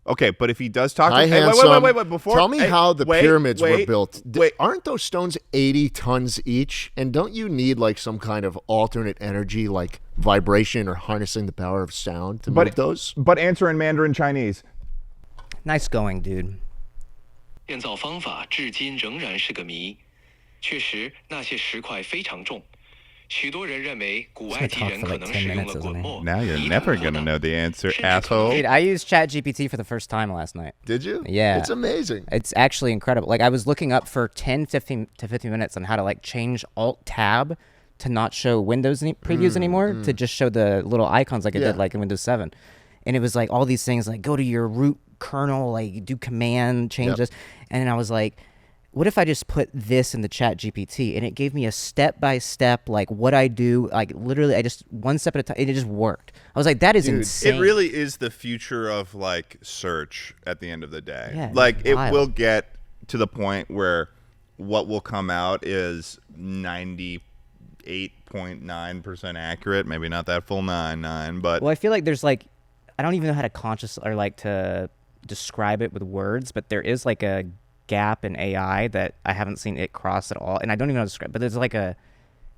Okay, but if he does talk
Hi,
to hey,
handsome.
wait, before
Tell me
hey,
how the
wait,
pyramids were
wait,
built.
Wait,
Aren't those stones 80 tons each? And don't you need like some kind of alternate energy, like vibration or harnessing the power of sound to move those?
but answer in Mandarin Chinese.
Nice going, dude.
建造方法至今仍然是个谜。确实，那些石块非常重。许多人认为古埃及人可能使用了滚木。
Now you're never gonna know the answer, asshole.
Dude, I used ChatGPT for the first time last night.
Did you?
Yeah.
It's amazing.
It's actually incredible. Like I was looking up for 10, 15 to 15 minutes on how to like change Alt Tab to not show Windows previews anymore, to just show the little icons like it
Yeah.
did like in Windows 7. And it was like all these things like go to your root kernel, like do command, change
Yep.
this. And then I was like, what if I just put this in the Chat GPT? And it gave me a step-by-step, like what I do, like literally I just one step at a time, and it just worked. I was like, that is insane.
It really is the future of like search at the end of the day.
Yeah,
like
it's
it
wild.
will get to the point where what will come out is 98.9% accurate. Maybe not that full 99, but
Well, I feel like there's like, I don't even know how to conscious or like to describe it with words, but there is like a gap in AI that I haven't seen it cross at all, and I don't even know how to describe. But there's like a,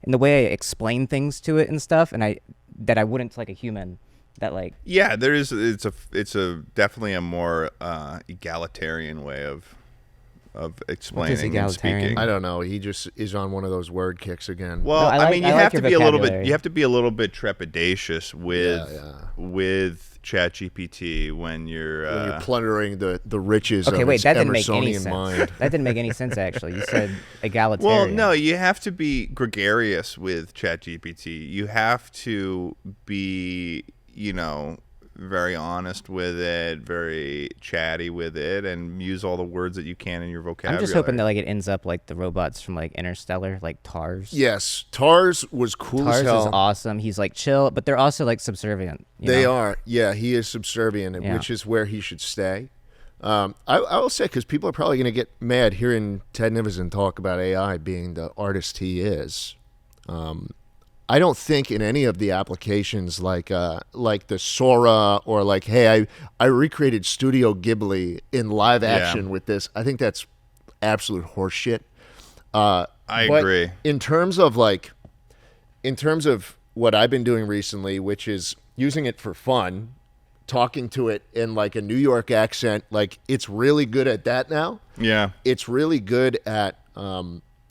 in the way I explain things to it and stuff, and I wouldn't to like a human. That like
yeah, there is. It's a definitely a more egalitarian way of explaining and
egalitarian?
speaking.
I don't know. He just is on one of those word kicks again.
Well,
No, I like-
mean,
I
you
like
have to
your
be a little bit.
vocabulary.
You have to be a little bit trepidatious with
Yeah.
with ChatGPT when you're.
when you're plundering the riches
okay,
of
wait,
its
that didn't make any
Emersonian
sense.
mind.
That didn't make any sense actually. You said egalitarian.
well, no, you have to be gregarious with ChatGPT. You have to be, very honest with it, very chatty with it, and use all the words that you can in your vocabulary.
I'm just hoping that like it ends up like the robots from like Interstellar, like Tars.
Yes, Tars was cool
Tars
as hell.
is awesome. He's like chill, but they're also like subservient.
They are. Yeah, he is subservient, which is where he should stay. I will say, because people are probably going to get mad hearing Ted Nivison talk about AI being the artist he is. I don't think in any of the applications like the Sora or like, hey, I recreated Studio Ghibli in live action with this. I think that's absolute horseshit.
I agree.
In terms of what I've been doing recently, which is using it for fun, talking to it in like a New York accent, like it's really good at that now.
Yeah.
It's really good at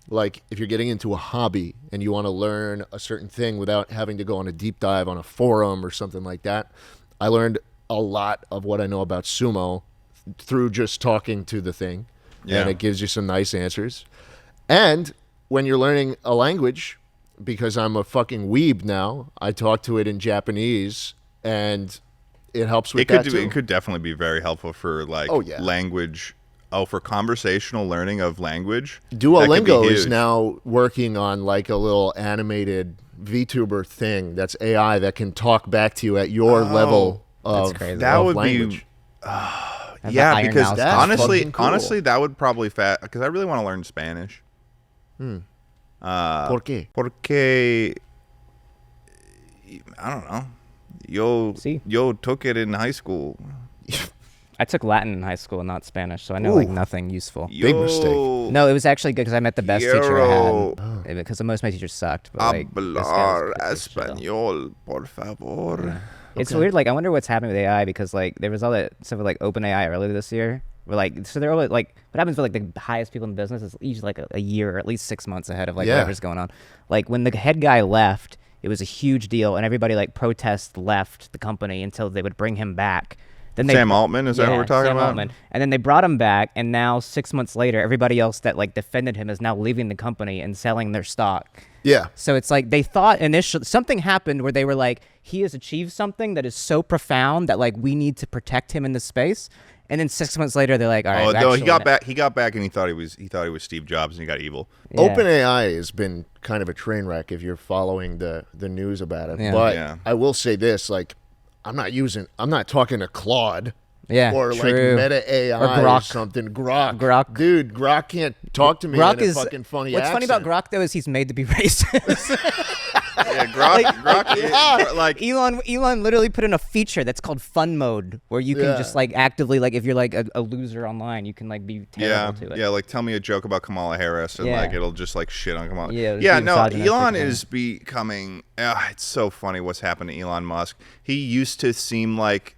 like if you're getting into a hobby and you want to learn a certain thing without having to go on a deep dive on a forum or something like that. I learned a lot of what I know about sumo through just talking to the thing. Yeah. And it gives you some nice answers. And when you're learning a language, because I'm a fucking weeb now, I talk to it in Japanese and it helps with that too.
It could definitely be very helpful for like language. Oh, for conversational learning of language.
Duolingo is now working on like a little animated VTuber thing that's AI that can talk back to you at your level of language.
That would be yeah, because honestly, that would probably because I really want to learn Spanish.
¿Por qué?
Porque I don't know. Yo took it in high school.
I took Latin in high school, not Spanish, so I know like nothing useful.
Big mistake.
No, it was actually good because I met the best teacher I had. Because most of my teachers sucked. But, like,
Hablar español, por favor.
Yeah. It's weird. Like, I wonder what's happening with AI because like there was all that stuff with like OpenAI earlier this year. Where, like, so they're all like, what happens with like the highest people in the business is usually like a year or at least 6 months ahead of like whatever's going on. Like when the head guy left, it was a huge deal, and everybody like left the company until they would bring him back. Then
Sam Altman, is that what we're talking about?
Altman. And then they brought him back, and now 6 months later, everybody else that like defended him is now leaving the company and selling their stock.
Yeah.
So it's like they thought initially something happened where they were like, he has achieved something that is so profound that like we need to protect him in this space. And then 6 months later, they're like, all right.
Oh no, he got back. He got back, and he thought he was Steve Jobs, and he got evil.
Yeah. OpenAI has been kind of a train wreck if you're following the news about it. Yeah. But I will say this, like. I'm not talking to Claude or like Meta AI or something. Grok. Dude, Grok can't talk to me in a fucking funny
What's
accent.
funny about Grok, though, is he's made to be racist.
Yeah, Grok.
Like Elon literally put in a feature that's called fun mode where you can just like actively, like if you're like a loser online, you can like be terrible to it.
Yeah, like tell me a joke about Kamala Harris and like it'll just like shit on Kamala.
Yeah,
no, Elon is becoming it's so funny what's happened to Elon Musk. He used to seem like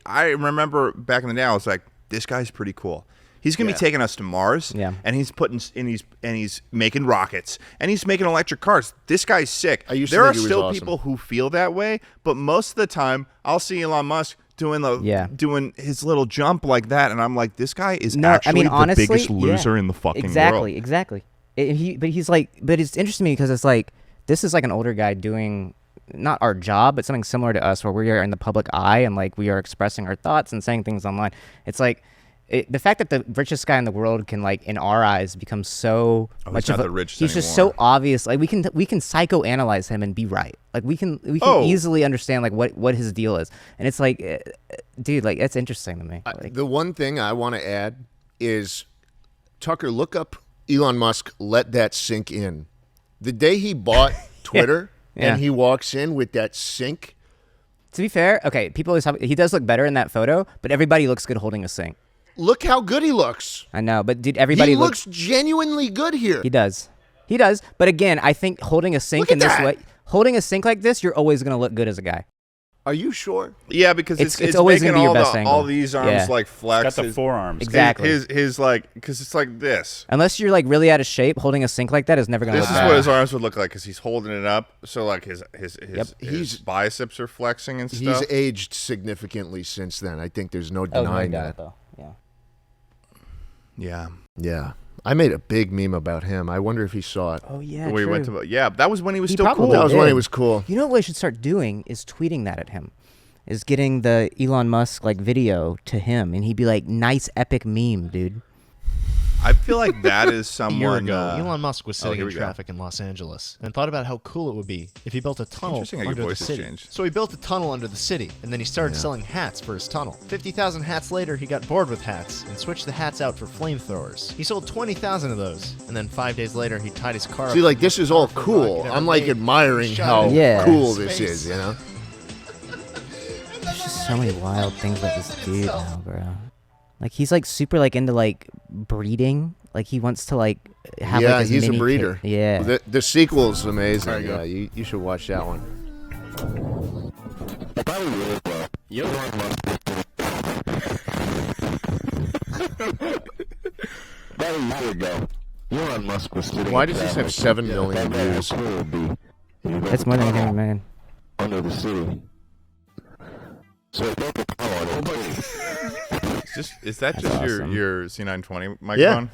I remember back in the day I was like, this guy's pretty cool. He's going to be taking us to Mars, and he's making rockets, and he's making electric cars. This guy's sick. There are still people who feel that way, but most of the time, I'll see Elon Musk doing his little jump like that, and I'm like, this guy is honestly, the biggest loser in the fucking world.
Exactly. But it's interesting to me because it's like this is like an older guy doing not our job, but something similar to us, where we are in the public eye and like we are expressing our thoughts and saying things online. It's like. The fact that the richest guy in the world can, like, in our eyes, become so much of a... He's just so obvious. Like, we can psychoanalyze him and be right. Like, we can easily understand, like, what his deal is. And it's like, dude, like, that's interesting to me.
The one thing I want to add is, Tucker, look up Elon Musk, let that sink in. The day he bought Twitter and he walks in with that sink...
To be fair, okay, people always he does look better in that photo, but everybody looks good holding a sink.
Look how good he looks.
I know, but dude, everybody
he looks genuinely good here.
He does. But again, I think holding a sink in this way, holding a sink like this, you're always gonna look good as a guy.
Are you sure?
Yeah, because it's
always
making
gonna be your best angle.
All these arms like flex.
It's got the forearms.
Exactly.
His like, because it's like this.
Unless you're like really out of shape, holding a sink like that is never gonna.
This
look
is
bad.
what his arms would look like because he's holding it up, so like his biceps are flexing and stuff.
He's aged significantly since then. I think there's no denying that.
Though.
Yeah. I made a big meme about him. I wonder if he saw it.
Oh yeah,
we went to that was when he was still
probably
cool.
That was when he was cool.
You know what we should start doing is tweeting that at him. is getting the Elon Musk like video to him, and he'd be like, "Nice epic meme, dude."
I feel like that is
A year
someone.
ago, Elon Musk was sitting
here
in
we go.
traffic in Los Angeles and thought about how cool it would be if he built a tunnel
Interesting how your
under the
voices
city.
changed.
So he built a tunnel under the city, and then he started selling hats for his tunnel. 50,000 hats later, he got bored with hats and switched the hats out for flamethrowers. He sold 20,000 of those, and then 5 days later, he tied his car
See,
up
like,
to
this
the
is all
most powerful
cool.
rocket
I'm,
ever
like,
made.
admiring
Shot
how
it
Yeah.
cool
into
this
space.
is, you know?
There's just so many wild things about this dude now, bro. Like he's like super like into like breeding. Like he wants to like have
Yeah,
like his
he's a
mini
breeder.
Yeah.
The sequel is amazing.
There you go.
Yeah, you should watch that one. Why does this have 7 million views?
That's more than anything, man.
Under the city. So it built a tunnel under the city.
Is that just
awesome.
your C920
Yeah,
microphone?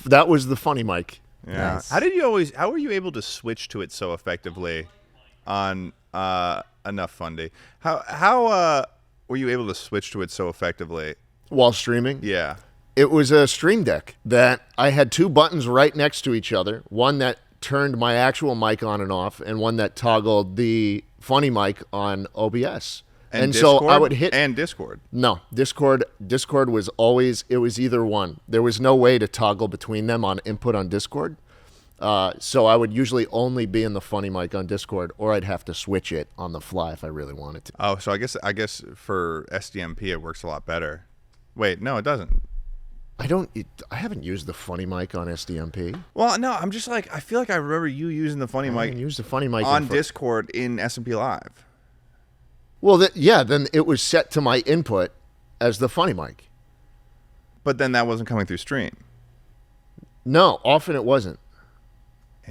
that was the funny mic.
Yeah.
Nice.
How were you able to switch to it so effectively on Enough Fundy? How were you able to switch to it so effectively?
While streaming?
Yeah.
It was a Stream Deck that I had 2 buttons right next to each other. One that turned my actual mic on and off, and one that toggled the funny mic on OBS. And so I would hit
Discord.
No, Discord was always, it was either one. There was no way to toggle between them on input on Discord. So I would usually only be in the funny mic on Discord, or I'd have to switch it on the fly if I really wanted to.
Oh, so I guess for SDMP it works a lot better. Wait, no, it doesn't.
I haven't used the funny mic on SDMP.
Well, no, I'm just like, I feel like I remember you using the funny
I
mic
haven't used the funny mic
on Discord in SMP Live.
Well, then it was set to my input as the funny mic.
But then that wasn't coming through stream.
No, often it wasn't.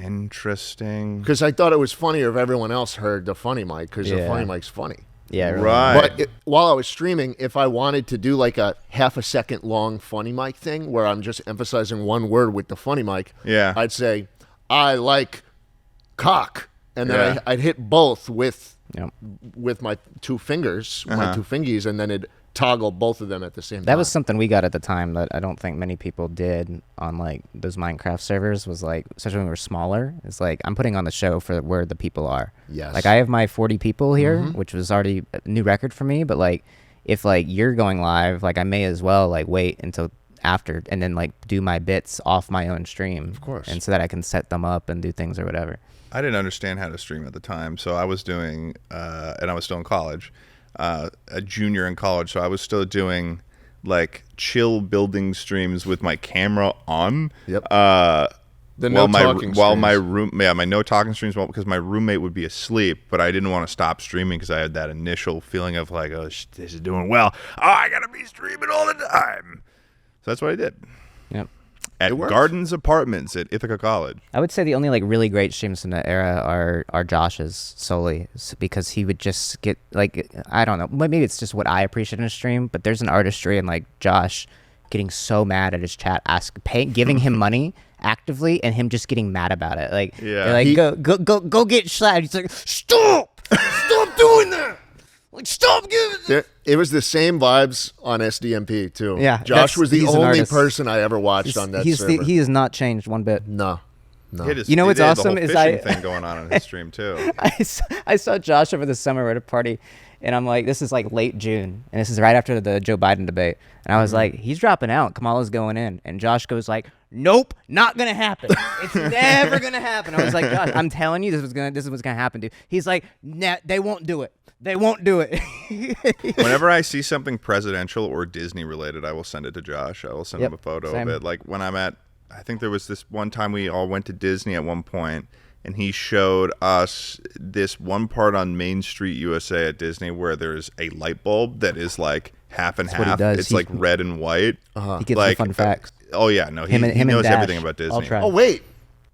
Interesting.
Because I thought it was funnier if everyone else heard the funny mic, because the funny mic's funny.
Yeah, really.
Right.
But while I was streaming, if I wanted to do like a half a second long funny mic thing where I'm just emphasizing one word with the funny mic,
Yeah.
I'd say, I like cock. And then
Yeah.
I'd hit both with
Yep.
my 2 fingers, my
Uh-huh.
2 fingies, and then it'd toggle both of them at the same time.
That was something we got at the time that I don't think many people did on like those Minecraft servers. Was like, especially when we were smaller. It's like I'm putting on the show for where the people are.
Yes.
Like I have my 40 people here, which was already a new record for me. But like, if like you're going live, like I may as well like wait until after and then like do my bits off my own stream,
Of course.
and so that I can set them up and do things or whatever.
I didn't understand how to stream at the time, so I was doing, and I was still in college, a junior in college, so I was still doing like chill building streams with my camera on.
Yep.
My
streams.
my no talking streams, because my roommate would be asleep, but I didn't want to stop streaming because I had that initial feeling of like, oh, this is doing well. Oh, I gotta be streaming all the time. So that's what I did.
Yep.
At Gardens Apartments at Ithaca College.
I would say the only like really great streams from that era are Josh's solely, because he would just get like, I don't know, maybe it's just what I appreciate in a stream, but there's an artistry in like Josh getting so mad at his chat, giving him money actively, and him just getting mad about it. Like,
Yeah.
they're like, go get Schlatt. He's like, stop doing that. Like, stop giving.
It was the same vibes on SDMP too.
Yeah,
Josh was the
he's an
only
artist.
person I ever watched on that server.
He has not changed one bit.
No.
He had his-
You know
he
what's
had the
awesome
whole
is
fishing
I-
thing going on in his stream too.
I saw Josh over the summer at a party, and I'm like, this is like late June, and this is right after the Joe Biden debate, and I was like, he's dropping out, Kamala's going in, and Josh goes like, nope, not gonna happen. It's never gonna happen. I was like, Josh, I'm telling you, this is what's gonna happen, dude. He's like, nah, they won't do it. They won't do it.
Whenever I see something presidential or Disney related, I will send it to Josh. I will send him a photo
same.
of it. Like when I'm at, I think there was this one time we all went to Disney at one point, and he showed us this one part on Main Street, USA at Disney where there's a light bulb that is like half and
That's what he
half.
does.
It's
He-
like red and white.
He gets
Like,
the fun facts.
Oh yeah, no, he
Him and
knows
Dash,
everything about Disney.
I'll try.
Oh wait,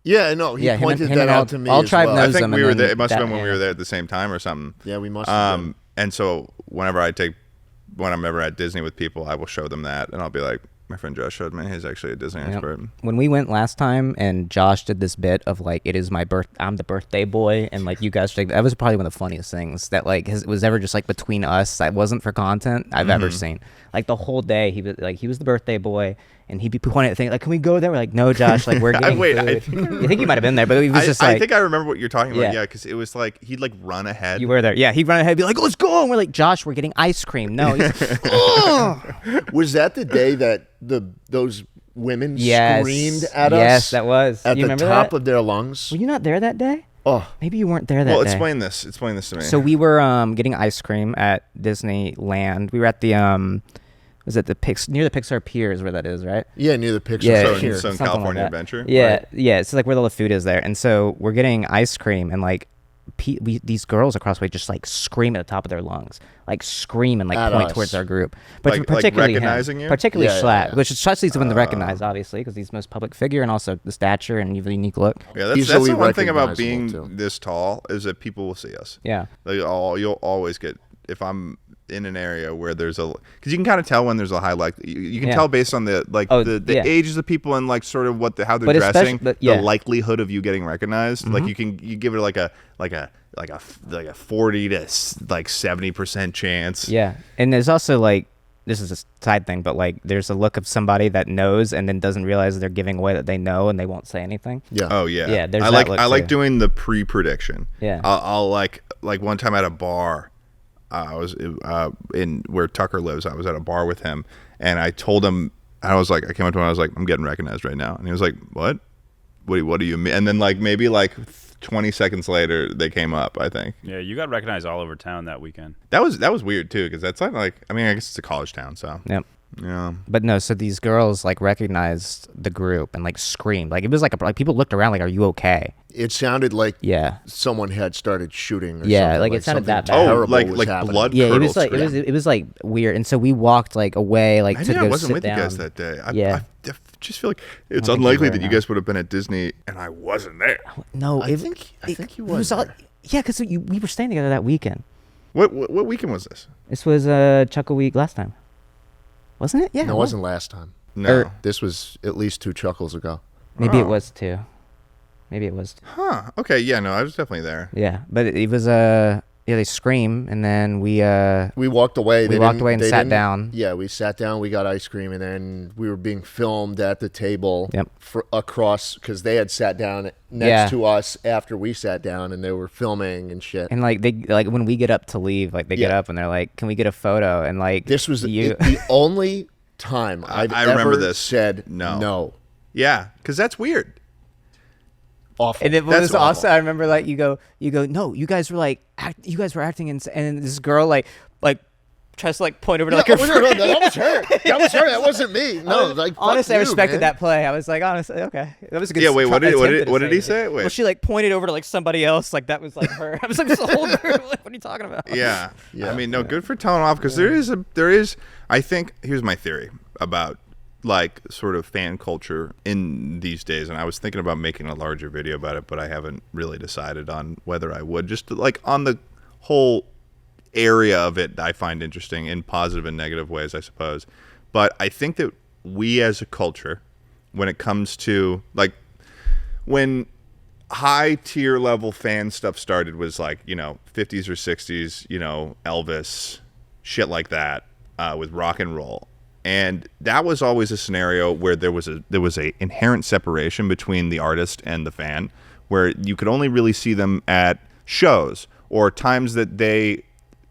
yeah, no, he
Yeah, him and-
pointed
him
that
and
out
all-
to me.
all
as
tribe
well.
knows
I think
them,
we
and
were
then
there. It must have
that-
been when we
yeah.
were there at the same time or something.
Yeah, we must have been.
And so whenever I'm ever at Disney with people, I will show them that, and I'll be like, My friend Josh showed me. He's actually a Disney expert.
When we went last time, and Josh did this bit of like, I'm the birthday boy, and like you guys, that was probably one of the funniest things that like was ever just like between us. That wasn't for content I've ever seen. Like the whole day, he was the birthday boy, and he'd be pointing at things like, "Can we go there?" We're like, "No, Josh, like we're getting food." I think you might have been there, but it was just like,
I think I remember what you're talking about. Yeah, because it was like he'd like run ahead.
You were there. Yeah, he'd run ahead, and be like, "Let's go!" And we're like, "Josh, we're getting ice cream." No, he's like,
Was that the day that those women screamed at us?
Yes, that was.
At
you
the top of their lungs.
Were you not there that day?
Oh,
maybe you weren't there that day.
Well, explain this. Explain this to me.
So we were getting ice cream at Disneyland. We were at the was it near the Pixar Pier is where that is, right?
Yeah, near the Pixar Pier.
So in California Adventure.
Yeah,
right?
Yeah. It's like where all the food is there, and so we're getting ice cream, and like these girls across the way just like scream at the top of their lungs, like scream and like
at
point
us.
towards our group, but
like
particularly
recognizing
him,
you,
particularly Schlatt,
yeah.
which is Schlatt's the one to recognize, obviously, because he's the most public figure, and also the stature and the unique look.
Yeah, that's the one thing about being this tall is that people will see us.
Yeah,
like you'll always get, if I'm in an area where there's because you can kind of tell when there's a high, like you can tell based on the ages of people and like sort of how they're dressing, the likelihood of you getting recognized. Like you give it like a 40 to like 70% chance.
Yeah, and there's also like, this is a side thing, but like there's a look of somebody that knows and then doesn't realize they're giving away that they know and they won't say anything.
Yeah.
Oh yeah.
Yeah. There's
I like doing the pre-prediction.
Yeah.
I'll like one time at a bar. I was in where Tucker lives. I was at a bar with him, and I told him, I was like, I came up to him, I was like, I'm getting recognized right now, and he was like, what do you mean? And then like maybe like 20 seconds later, they came up. I think.
Yeah, you got recognized all over town that weekend.
That was weird too, because that's like I mean, I guess it's a college town, so.
Yep.
Yeah.
But no, so these girls like recognized the group and like screamed. Like it was like people looked around like, "Are you okay?"
It sounded like someone had started shooting. Or
yeah,
something.
like it sounded that bad.
Oh, like blood.
Yeah,
curdles.
it was like weird. And so we walked like away, like to go sit down.
I wasn't with you guys that day. I just feel like it's unlikely that you guys would have been at Disney and I wasn't there.
No,
I think you was.
Yeah, because we were staying together that weekend.
What weekend was this?
This was Chuckle Week last time. Wasn't it? Yeah.
No, it wasn't last time.
No.
This was at least 2 chuckles ago.
Maybe it was 2. Maybe it was 2.
Huh. Okay. Yeah. No, I was definitely there.
Yeah, but it was they scream, and then we
walked away.
We walked away and sat down.
Yeah, we sat down. We got ice cream, and then we were being filmed at the table.
Yep.
Across, because they had sat down next to us after we sat down, and they were filming and shit.
And like when we get up to leave, like they get up and they're like, "Can we get a photo?" And like
this was the only time I
remember this.
Said no.
Yeah, because that's weird.
Awful.
And it was also, I remember like you go, no, you guys were like, you guys were acting, and this girl like tries to like point over to like her friend.
That was her. That was her. That wasn't me. No, like
honestly,
I
respected
man.
that play. I was like, honestly, okay, that was a good.
Yeah, wait, what did he say? Wait.
Well, she like pointed over to like somebody else, like that was like her. I was like, this whole group, like, what are you talking about?
Yeah. I mean, no, good for telling off, because there is. I think here's my theory about like sort of fan culture in these days, and I was thinking about making a larger video about it, but I haven't really decided on whether I would. Just like on the whole area of it, I find interesting in positive and negative ways, I suppose. But I think that we as a culture, when it comes to like when high tier level fan stuff started, was like 50s or 60s, Elvis, shit like that, with rock and roll. And that was always a scenario where there was a inherent separation between the artist and the fan, where you could only really see them at shows or times that they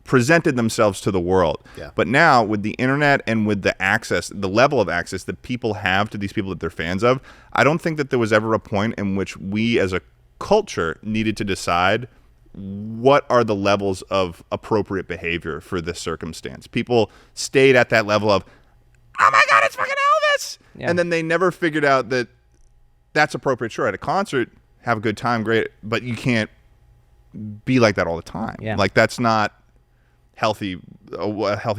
presented themselves to the world.
Yeah.
But now with the internet and with the access, the level of access that people have to these people that they're fans of, I don't think that there was ever a point in which we as a culture needed to decide what are the levels of appropriate behavior for this circumstance. People stayed at that level of, oh my God, it's fucking Elvis. Yeah. And then they never figured out that that's appropriate. Sure, at a concert, have a good time, great, but you can't be like that all the time.
Yeah.
Like that's not a healthy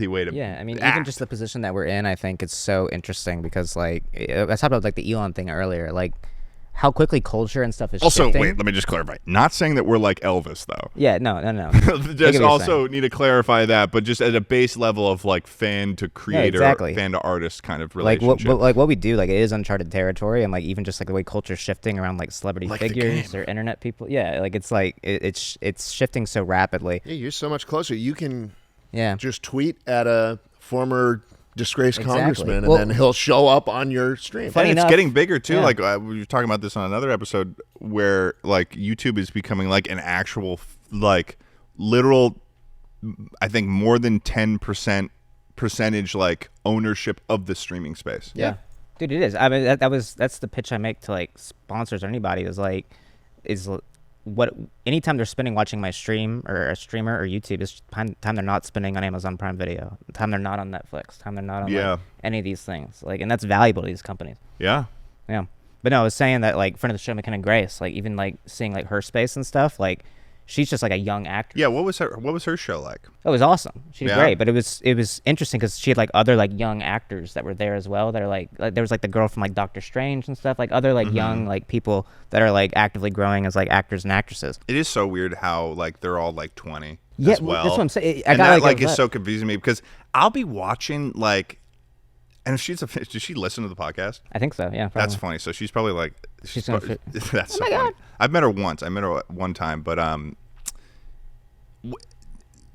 way to
I mean,
act.
even just the position that we're in, I think it's so interesting because like I talked about like the Elon thing earlier. Like how quickly culture and stuff is
also,
shifting.
wait, let me just clarify. Not saying that we're like Elvis, though.
Yeah, no.
Just also need to clarify that, but just at a base level of like fan to creator, fan to artist kind of relationship.
Like what we do, like it is uncharted territory, and like even just like the way culture's shifting around like celebrity figures or internet people. Yeah, like it's like it's shifting so rapidly.
Yeah, you're so much closer. You can just tweet at a former disgraced congressman, and then he'll show up on your stream.
And it's getting bigger too. Like we were talking about this on another episode, where like YouTube is becoming like an actual like literal, I think more than 10% like ownership of the streaming space.
Yeah, dude, it is. I mean, that's the pitch I make to like sponsors or anybody is what anytime they're spending watching my stream or a streamer or YouTube is time they're not spending on Amazon Prime Video, time they're not on Netflix, time they're not on like, any of these things, like, and that's valuable to these companies.
Yeah.
But no, I was saying that like friend of the show McKenna Grace, like even like seeing like her space and stuff, like she's just like a young actor.
Yeah, what was her show like?
It was awesome. She's great, but it was interesting because she had like other like young actors that were there as well. That are like there was like the girl from like Doctor Strange and stuff, like other like young like people that are like actively growing as like actors and actresses.
It is so weird how like they're all like 20
as
well.
That's what I'm saying.
That is so confusing me because I'll be watching like, and does she listen to the podcast?
I think so. Yeah, probably.
That's funny. So she's probably like, that's so funny.
God.
I've met her once. I met her one time, but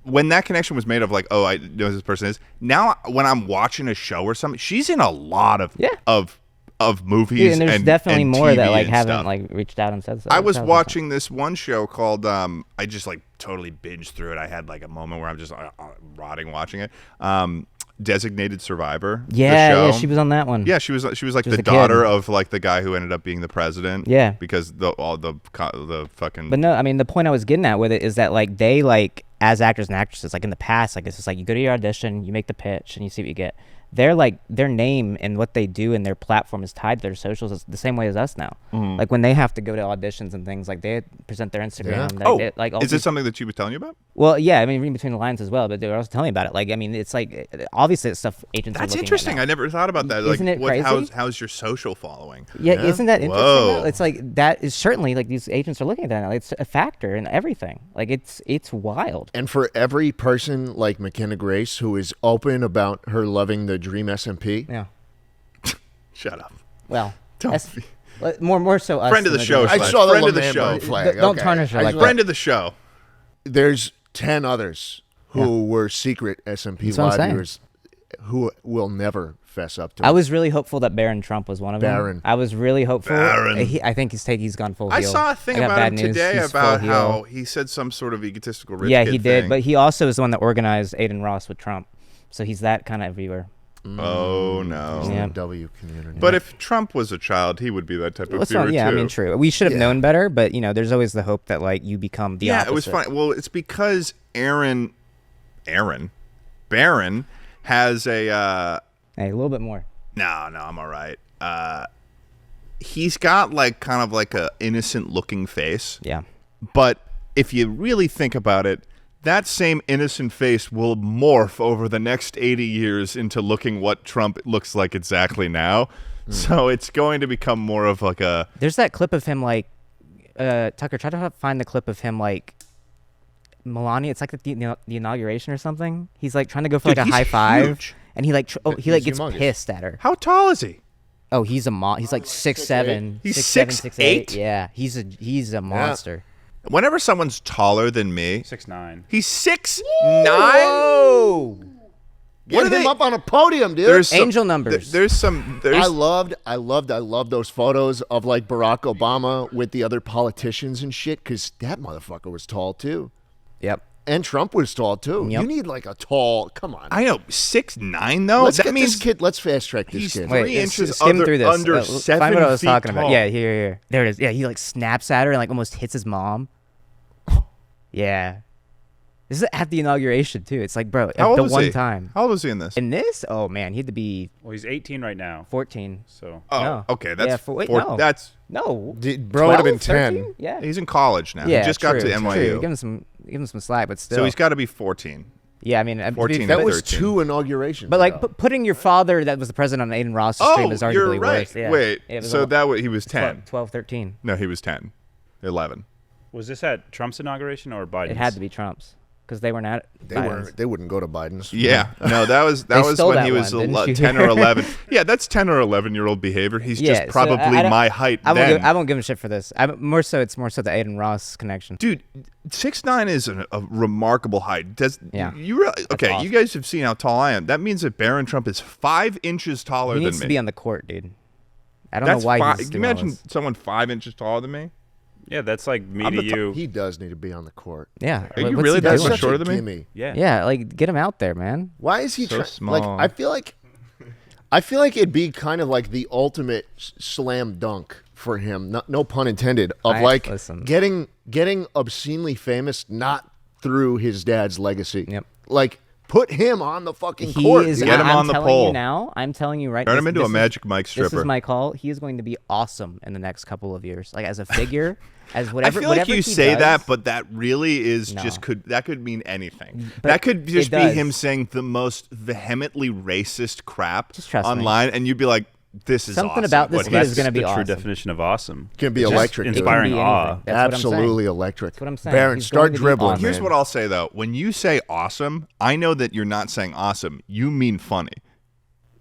when that connection was made of like, oh, I know who this person is. Now, when I'm watching a show or something, she's in a lot of movies.
Dude, and there's definitely
and
more
TV
that like
and
haven't
stuff.
like reached out and said so.
I was watching this one show called I just like totally binged through it. I had like a moment where I'm just rotting watching it. Designated Survivor.
Yeah, she was on that one.
Yeah, she was like the daughter of like the guy who ended up being the president.
Yeah,
because the fucking.
But no, I mean the point I was getting at with it is that like they like as actors and actresses like in the past, like it's just like you go to your audition, you make the pitch, and you see what you get. They're like their name and what they do and their platform is tied to their socials the same way as us now. Like when they have to go to auditions and things, like they present their Instagram.
Yeah.
Like
is this something that she was telling you about?
Well, yeah, I mean reading between the lines as well, but they were also telling me about it. Like I mean, it's like obviously it's stuff agents.
That's
are looking
interesting.
At now.
I never thought about that.
Isn't
like,
it crazy?
How's your social following?
Yeah, isn't that interesting?
Whoa.
It's like that is certainly like these agents are looking at that now. It's a factor in everything. Like it's wild.
And for every person like McKenna Grace who is open about her loving the Dream SMP.
Yeah.
Shut up.
Well, more so us.
Friend of the show.
I saw the
friend of the show.
Flag.
Don't tarnish her like that.
Friend of the show.
There's 10 others who were secret SMP lobbyers who will never fess up to it.
I was really hopeful that Barron Trump was one of them. I was really hopeful. I think he's gone full heel.
I saw a thing about him today about how he said some sort of egotistical rich
kid
he
did,
thing.
but he also is the one that organized Aiden Ross with Trump. So he's that kind of everywhere.
Oh no!
Yeah. W community.
But if Trump was a child, he would be that type of viewer too.
I mean, true. We should have known better, but you know, there's always the hope that like you become the opposite.
Yeah, it was funny. Well, it's because Barron has a.
Hey, a little bit more.
No, I'm all right. He's got like kind of like a innocent looking face.
Yeah.
But if you really think about it, that same innocent face will morph over the next 80 years into looking what Trump looks like exactly now. So it's going to become more of like a...
There's that clip of him like... Tucker, try to find the clip of him like... Melania, it's like the inauguration or something. He's like trying to go for like a high five. And he like he like gets pissed at her.
How tall is he?
Oh, he's a he's like 6'7".
He's
6'8". Yeah, he's a monster.
Whenever someone's taller than me,
6'9".
He's 6'9".
Whoa!
Get him up on a podium, dude.
There's
angel numbers.
I
loved those photos of like Barack Obama with the other politicians and shit, because that motherfucker was tall too.
Yep.
And Trump was tall too.
Yep.
You need like a tall. Come on.
I know 6'9" though.
Let's
that
get
means
this kid. Let's fast track this kid.
Wait, 3 inches under 7
Find what I was
feet
talking
tall.
about. Yeah, here. There it is. Yeah, he like snaps at her and like almost hits his mom. Yeah. This is at the inauguration too. It's like, bro,
How
at
old
the
was
one
he?
time.
How old was he in this?
In this? Oh man, he had to be
Well, he's 18 right now.
14.
So.
Oh,
No.
okay. That's
no.
That's
No.
Bro would have been
13?
10.
Yeah.
he's in college now.
Yeah,
he just got to
true,
NYU.
true. Give him some slack, but still.
So he's got to be 14.
Yeah, I mean,
14
that
and
was
13.
2 inaugurations.
but like
ago.
putting your father that was the president on Aiden Ross's stream is arguably
you're right.
worse. Yeah.
Wait,
It was
so
a-
that he was 10.
12, 13.
No, he was 10. 11.
Was this at Trump's inauguration or Biden's?
It had to be Trump's because they weren't at it.
They wouldn't go to Biden's.
Yeah, no, that was
stole
when
that
he was
one, didn't you?
10 or 11. Yeah, that's 10 or 11-year-old behavior. He's just
so
probably
I don't-
my height
I
then.
won't give him shit for this. It's more so the Aiden Ross connection.
Dude, 6'9" is a remarkable height.
Yeah.
You really okay?
awesome.
You guys have seen how tall I am. That means that Barron Trump is 5 inches taller
He
than
needs
me.
to be on the court, dude. I don't
That's
know why
fi-
he's
Can you
doing all
imagine
this.
someone 5 inches taller than me?
Yeah, that's like me
I'm
to
the
you.
He does need to be on the court.
Yeah.
Are you
what's
really
he
that
That's
doing?
much
such
shorter
a
than me?
gimme.
Yeah.
Yeah, like get him out there, man.
Why is he
So
like?
small.
I feel like it'd be kind of like the ultimate slam dunk for him. No pun intended. Of
Listen.
getting obscenely famous, not through his dad's legacy.
Yep.
Like put him on the fucking
He
court.
is.
dude.
Get him
I'm
on the
telling
pole.
You now, I'm telling you right.
Turn him into a
this is-
Magic Mike
This
stripper.
is my call. He is going to be awesome in the next couple of years, like as a figure, as
I
whatever.
feel like
whatever
you
he
say
does,
that, but that really is
No.
that could mean anything.
But
That could just
it
be
does.
him saying the most vehemently racist crap
Just trust me.
online, and you'd be like, "This is
Something
awesome."
about this
What
kid
he's-
is going to be
the
awesome.
true definition of awesome.
Can be
Just
electric, dude.
It can
inspiring
be
awe.
anything. That's what I'm saying.
Absolutely electric.
That's what I'm saying.
Baron,
He's
start
going to be
dribbling.
awesome.
Here's
man.
what I'll say though: when you say awesome, I know that you're not saying awesome. You mean funny.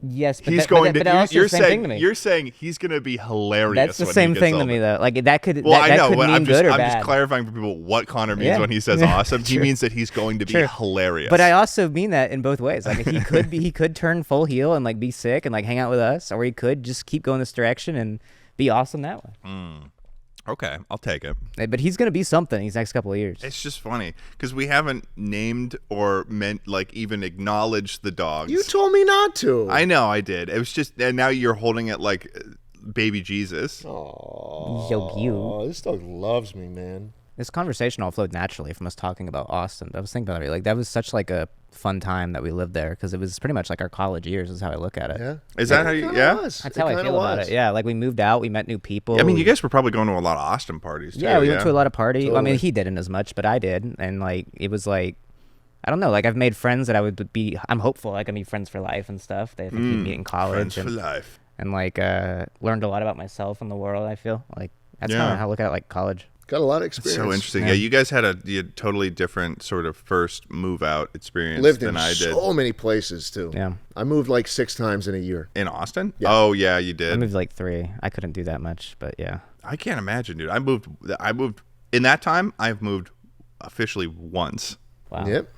Yes, but
He's
that,
going
but
to.
that also
You're
the same thing to
saying
me.
you're saying he's going to be hilarious.
That's the
when
same
he gets
thing to
older.
me though. Like that could.
Well,
that
I know.
could
but
mean good or
I'm
bad.
just clarifying for people what Connor means
Yeah.
when he says
Yeah.
awesome. He
True.
means that he's going to be
True.
hilarious.
But I also mean that in both ways. Like he could be, he could turn full heel and like be sick and like hang out with us, or he could just keep going this direction and be awesome that way.
Okay, I'll take it.
But he's gonna be something these next couple of years.
It's just funny because we haven't named or meant like even acknowledged the dogs.
You told me not to.
I know I did. It was just, and now you're holding it like baby Jesus.
Yo, you.
Oh, this dog loves me, man.
This conversation all flowed naturally from us talking about Austin. I was thinking about it. Like that was such like a fun time that we lived there because it was pretty much like our college years. Is how I look at it.
Yeah.
Is that how you?
Kinda
Yeah.
was.
That's
It
how I
kinda
feel about
was.
it. Yeah, like we moved out, we met new people.
I mean, you guys were probably going to a lot of Austin parties too.
Yeah, we went to a lot of parties. Well, I
Totally.
mean, he didn't as much, but I did, and like it was like, I don't know. Like I've made friends that I would be. I'm hopeful I can be friends for life and stuff. That if I keep meeting college
Friends for
and,
life.
and like learned a lot about myself and the world. I feel like that's
Yeah.
kind of how I look at it, like college.
Got a lot of
It's
experience.
so interesting. Yeah, you guys had a totally different sort of first move out experience
Lived
than
in
I did.
so many places too.
Yeah,
I moved like 6 times in a year.
In Austin?
Yeah.
Oh yeah, you
I
did.
moved like 3. I couldn't do that much, but yeah.
I can't imagine, dude. I moved in that time. I've moved officially once,
Wow.
Yep.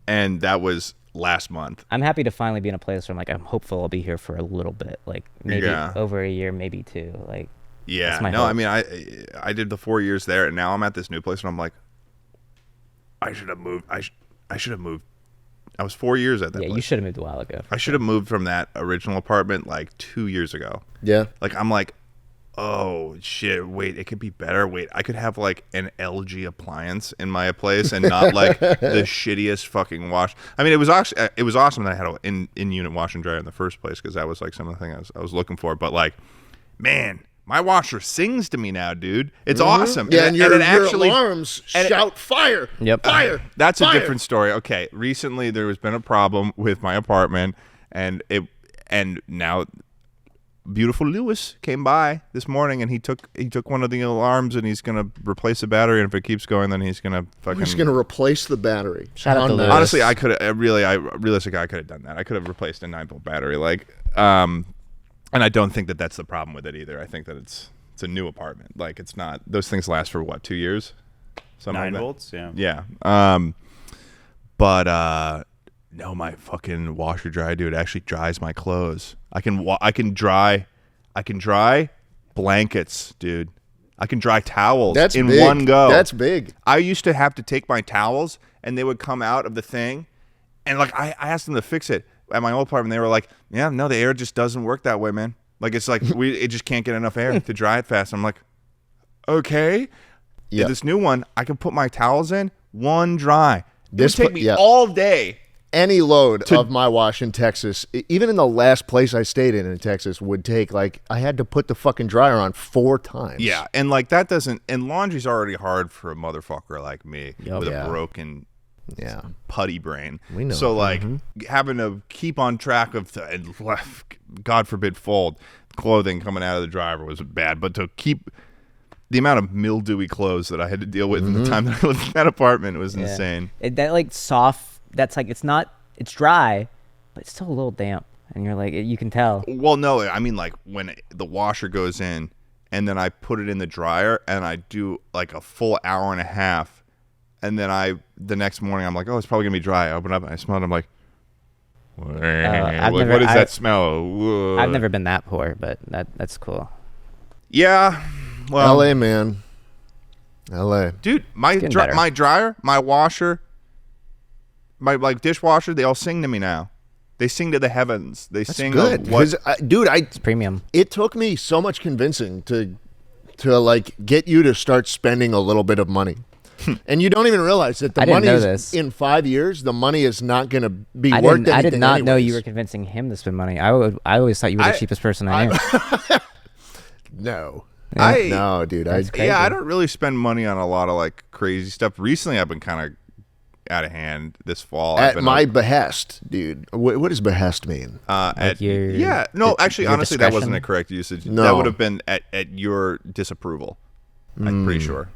and that was last month.
I'm happy to finally be in a place where I'm like I'm hopeful I'll be here for a little bit, like maybe
Yeah.
over a year, maybe 2. Like
Yeah,
That's my
no,
hope.
I mean, I did the 4 years there, and now I'm at this new place, and I'm like, I should have moved. I should have moved. I was 4 years at that
yeah,
place.
you should have moved a while ago.
I should have moved from that original apartment like 2 years ago.
Yeah.
Like I'm like, oh shit, wait, it could be better. Wait, I could have like an LG appliance in my place and not like the shittiest fucking wash. I mean, it was awesome that I had an in-unit wash and dryer in the first place because that was like some of the things I was looking for. But like, man, my washer sings to me now, dude. It's awesome.
Yeah, and your
it actually
alarms
and it-
shout fire.
Yep.
Fire.
That's a
fire.
different story. Okay, recently there has been a problem with my apartment, and now beautiful Lewis came by this morning, and he took one of the alarms, and he's gonna replace the battery, and if it keeps going, then he's gonna fucking.
He's gonna replace the battery.
Shout out
How
to Lewis.
nice.
Honestly, I could realistically I could have done that. I could have replaced a 9-volt battery, and I don't think that that's the problem with it either. I think that it's a new apartment. Like it's not. Those things last for what, 2 years? Something
9
like that.
volts, yeah.
Yeah. But no, my fucking washer dryer, dude, actually dries my clothes. I can dry blankets, dude. I can dry towels
That's
in
big.
one go.
That's big.
I used to have to take my towels and they would come out of the thing, and like I asked them to fix it at my old apartment. They were like, "Yeah, no, the air just doesn't work that way, man. Like it's like it just can't get enough air to dry it fast." I'm like, okay.
Yeah.
This new one, I can put my towels in one dry. It
This
would take
pla-
me
yeah.
all day.
Any load of my wash in Texas, even in the last place I stayed in Texas, would take like I had to put the fucking dryer on 4 times.
Yeah, and like that doesn't. And laundry's already hard for a motherfucker like me with
Yeah.
a broken
Yeah.
Putty brain.
We know.
So like having to keep on track of and God forbid fold clothing coming out of the dryer was bad, but to keep the amount of mildewy clothes that I had to deal with in the time that I lived in that apartment was insane.
That like soft. That's like it's dry, but it's still a little damp, and you're like you can tell.
Well, no, I mean like when the washer goes in, and then I put it in the dryer, and I do like a full hour and a half, and then the next morning I'm like, oh, it's probably gonna be dry. I open it up and I smell it. I'm like, what is that smell?
I've never been that poor, but that's cool.
Yeah. Well,
LA, man. LA.
Dude, my dryer, my washer, my like dishwasher, they all sing to me now. They sing to the heavens. They
That's
sing
good. Dude,
it's premium.
It took me so much convincing to like get you to start spending a little bit of money. And you don't even realize that the money is in 5 years, the money is not going to be worth anything.
I did not know you were convincing him to spend money. I always thought you were the cheapest person I knew.
No.
Yeah.
No, dude.
That's crazy.
I don't really spend money on a lot of like crazy stuff. Recently, I've been kind of out of hand this fall.
At my behest, dude. What does behest mean?
Honestly, that wasn't a correct usage.
No.
That would have been at your disapproval. I'm pretty sure.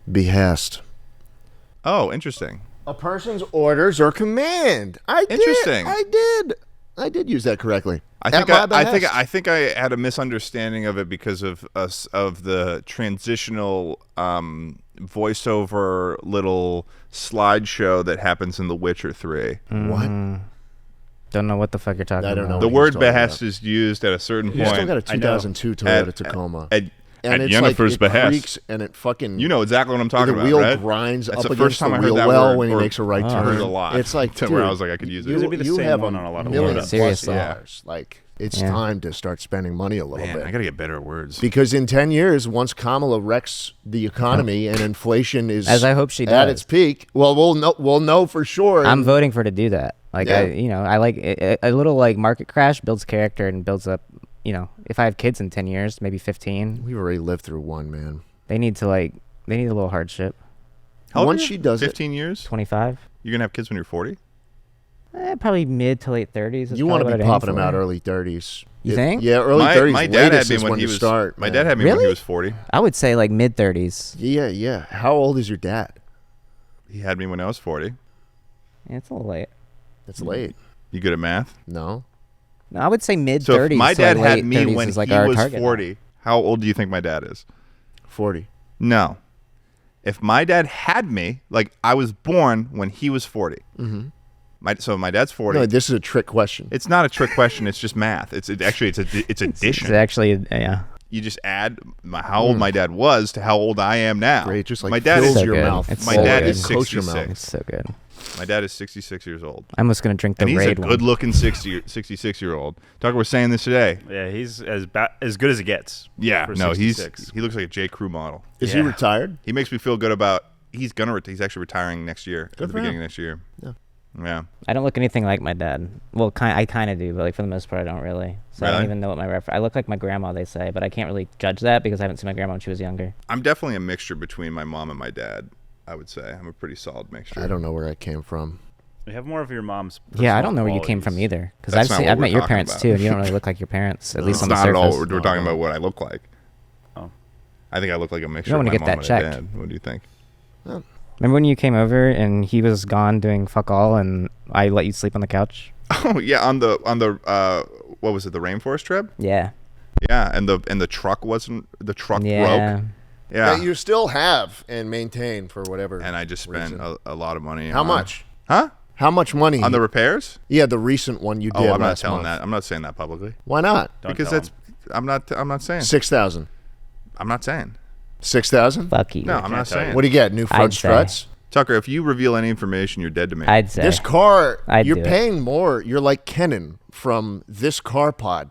Behest.
Oh, interesting.
A person's orders or command.
Interesting.
I did use that correctly.
I think I had a misunderstanding of it because of the transitional voiceover little slideshow that happens in The Witcher 3.
What?
Don't know what the fuck you're talking about.
I don't know.
The word behest is used at a certain point.
You still got a 2002 Toyota Tacoma.
At
it's
Jennifer's
like,
behest.
Creaks and it fucking.
You know exactly what I'm talking about,
The wheel
right?
grinds
That's
up
the first
against
time
the
I heard
wheel
that
well
word,
when he
or
makes a right
I
turn.
heard it a lot.
It's like, dude,
where I was like, I could use it.
This would be the
you
same
have
one on a lot of
million
words.
Seriously.
dollars. Like, it's time to start spending money a little bit.
I gotta get better at words.
Because in 10 years, once Kamala wrecks the economy and inflation is
as I hope she does
at its peak, well, we'll know for sure.
I'm voting for her to do that. Like I like a little like market crash builds character and builds up. You know, if I have kids in 10 years, maybe 15,
We've already lived through one, man.
they need a little hardship.
How old
Once
are you?
she does
15 years?
25,
You're gonna have kids when you're 40?
probably mid to late 30s.
You want to be popping them out early 30s.
You think?
Yeah, early 30s.
My dad had me
is
when he
you
was.
start.
My
man.
dad had me when he
Really?
was 40.
I would say like mid 30s.
Yeah. How old is your dad?
He had me when I was 40.
Yeah, it's a little late.
That's late.
You good at math?
No.
No, I would say mid 30s.
So if my dad
to like
had
late
me
30s
when
is like
he
our
was
target.
40, how old do you think my dad is?
40.
No. If my dad had me, like I was born when he was 40. Mm-hmm. So my dad's 40.
No, this is a trick question.
It's not a trick question. It's just math. It's addition.
It's actually, yeah.
You just add how old my dad was to how old I am now.
Great, just like
my dad
fills
is
your
good.
mouth.
It's
my
so
dad
good.
is
Coats your
66.
mouth.
It's so good.
My dad is 66 years old.
I'm just gonna drink the
And he's
raid
a
one.
good-looking 66-year-old. Tucker was saying this today.
Yeah, he's as good as it gets.
Yeah,
for
no, he
66.
looks like a J. Crew model.
Is he retired?
He makes me feel good about. He's actually retiring next year.
Good
at the
for him.
beginning of next year. Yeah.
I don't look anything like my dad. Well, I kind of do, but like for the most part, I don't really. So I don't
Really?
even know what my reference. I look like my grandma, they say, but I can't really judge that because I haven't seen my grandma when she was younger.
I'm definitely a mixture between my mom and my dad. I would say I'm a pretty solid mixture.
I don't know where I came from.
You have more of your mom's.
Yeah, I don't know
personal
where you came from
qualities.
either because
That's not what
I've
we're
met your
talking
parents
about.
too, and you don't really look like your parents, at least
It's
on the
not
surface.
at all. We're talking about what I look like.
Oh.
I think I look like a mixture.
You don't
of
wanna
my
get
mom
that
and my
checked.
dad. What do you think?
Remember when you came over and he was gone doing fuck all, and I let you sleep on the couch?
Oh yeah, on the what was it? The rainforest trip?
Yeah.
Yeah, and the truck wasn't. The truck
Yeah.
broke. Yeah.
That you still have and maintain for whatever.
And I just spent
reason.
a lot of money.
How
on,
much?
Huh?
How much money?
On the repairs?
Yeah, the recent one you did
Oh, I'm not
last
telling
month.
that. I'm not saying that publicly.
Why not?
Don't
Because
tell
that's.
him.
I'm not saying.
6,000.
I'm not saying.
6,000?
Fuck you.
No, I'm not
tell you.
saying.
What do you get? New front
I'd say.
struts?
Tucker, if you reveal any information, you're dead to me.
I'd say.
This car,
I'd
you're
do it.
paying more. You're like Kenan from This Car Pod.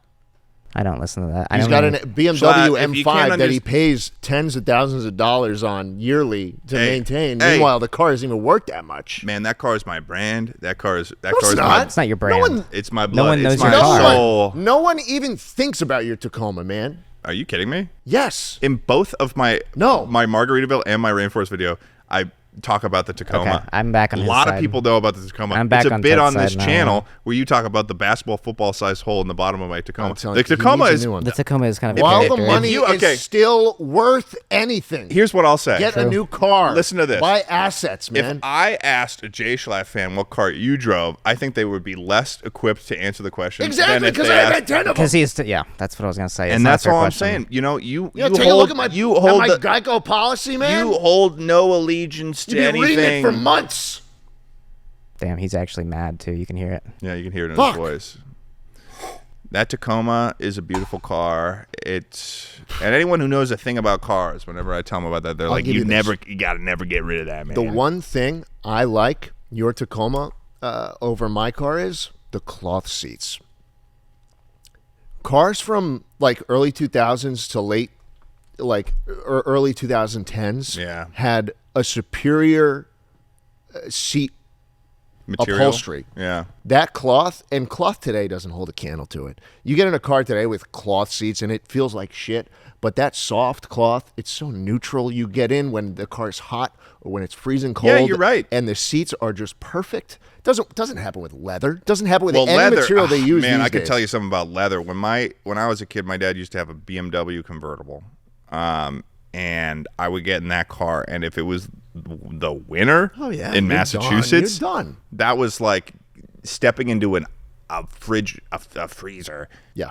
I don't listen to that.
He's
I
got
don't
an
even-
BMW
Schlatt, if you
M5
can't
that he pays tens of thousands of dollars on yearly to maintain.
Hey.
Meanwhile, the car doesn't even work that much.
Man, that car is my brand. That car is
it's
my.
not.
It's not your brand.
one-
It's my blood.
No one knows
it's
your
my
car.
soul.
No one even thinks about your Tacoma, man.
Are you kidding me?
Yes.
In both of my
No.
my Margaritaville and my Rainforest video, I talk about the Tacoma.
Okay, I'm back on
a
his
lot
side.
of people know about the Tacoma.
I'm back
it's a
on
bit
Ted's
on this
side now,
channel
yeah.
where you talk about the basketball football size hole in the bottom of my Tacoma.
The
Tacoma is
The Tacoma is kind of
while the
character.
money
okay.
is still worth anything.
Here's what I'll say.
Get a new car.
Listen to this.
Buy assets, man.
If I asked a Jay Schlatt fan what car you drove, I think they would be less equipped to answer the question.
Exactly, because I have 10 of them.
Because that's what I was gonna say.
And that's all I'm saying. You know, you
take
hold,
a look at my
the
Geico policy, man.
You hold no allegiance to
You've been reading
anything.
it for months.
Damn, he's actually mad too. You can hear it.
Yeah, you can hear it in
Fuck.
his voice. That Tacoma is a beautiful car. And anyone who knows a thing about cars, whenever I tell them about that, they're like, you gotta never get rid of that, man.
The one thing I like your Tacoma over my car is the cloth seats. Cars from like early 2000s to late, like early 2010s, had a superior seat
material
upholstery.
Yeah.
That cloth today doesn't hold a candle to it. You get in a car today with cloth seats and it feels like shit, but that soft cloth, it's so neutral. You get in when the car's hot or when it's freezing cold.
Yeah, you're right.
And the seats are just perfect. Doesn't happen with leather. Doesn't happen with any
leather,
material they use
man,
these
I could
days.
tell you something about leather. When I was a kid, my dad used to have a BMW convertible. And I would get in that car, and if it was the winter in Massachusetts,
you're done.
That was like stepping into a freezer.
Yeah.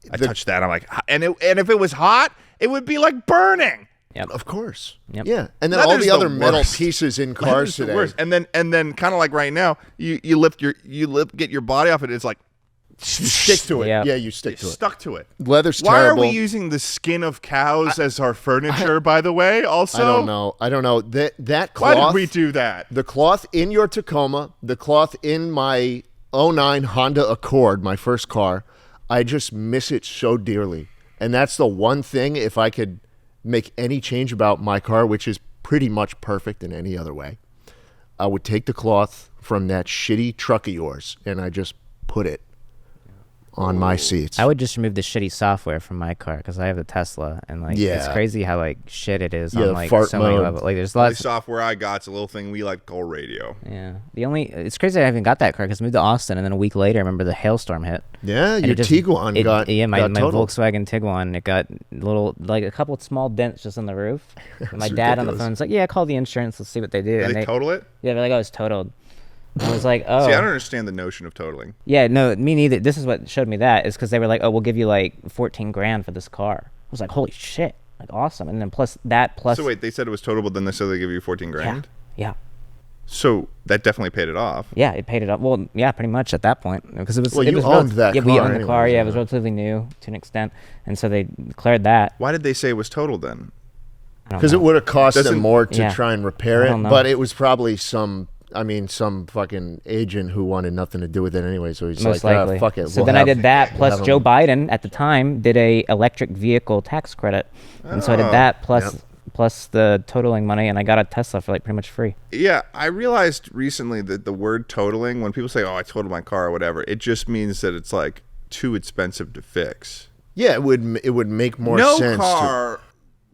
I touched that. I'm like, and if it was hot, it would be like burning.
Yep.
Of course.
Yep.
Yeah. And then
Leather's
all the other metal
worst.
pieces in cars
The
today.
worst. And then kind of like right now, you get your body off it. It's like
Stick to it.
Yeah.
Yeah, you stick to it.
stuck to it.
Leather's
Why
terrible.
are we using the skin of cows as our furniture, by the way, also?
I don't know. That cloth.
Why did we do that?
The cloth in your Tacoma, the cloth in my 09 Honda Accord, my first car, I just miss it so dearly. And that's the one thing, if I could make any change about my car, which is pretty much perfect in any other way, I would take the cloth from that shitty truck of yours and I just put it on my seats.
I would just remove the shitty software from my car because I have the Tesla, and like it's crazy how like shit it is on like
fart
so many
mode.
levels. Like there's
The only
lots.
software I got is a little thing we like to call radio.
Yeah, it's crazy I haven't got that car because I moved to Austin, and then a week later, I remember the hailstorm hit.
Yeah,
And
your
it just-
Tiguan
it-
got
my
totaled.
Volkswagen Tiguan. It got a couple small dents just on the roof. And my dad on the
ridiculous.
phone's like, "Yeah, call the insurance. Let's see what they do."
Did
And
they total it?
Yeah, they're like, "Oh, it's totaled." I was like, "Oh."
See, I don't understand the notion of totaling.
Yeah, no, me neither. This is what showed me that is because they were like, "Oh, we'll give you like 14 grand for this car." I was like, "Holy shit!" Like awesome. And then plus.
So wait, they said it was total, but then they said they give you 14 grand.
Yeah.
So that definitely paid it off.
Yeah, it paid it up. Well, yeah, pretty much at that point because it was.
Well,
it
you
was
owned that
Yeah, we
car
owned the car.
anyways,
Yeah, it was relatively new to an extent, and so they declared that.
Why did they say it was total then?
Because it would have cost them
Doesn't-
more to
Yeah.
try and repair
I
it,
don't know.
but it was probably some fucking agent who wanted nothing to do with it anyway. So he's
Most
like,
likely.
fuck it.
So
we'll
then I
have-
did that.
we'll
Plus,
have
Joe
them-
Biden at the time did a electric vehicle tax credit, and so I did that plus the totaling money, and I got a Tesla for like pretty much free.
Yeah, I realized recently that the word totaling, when people say, "Oh, I totaled my car" or whatever, it just means that it's like too expensive to fix.
Yeah, it would make more
No
sense.
car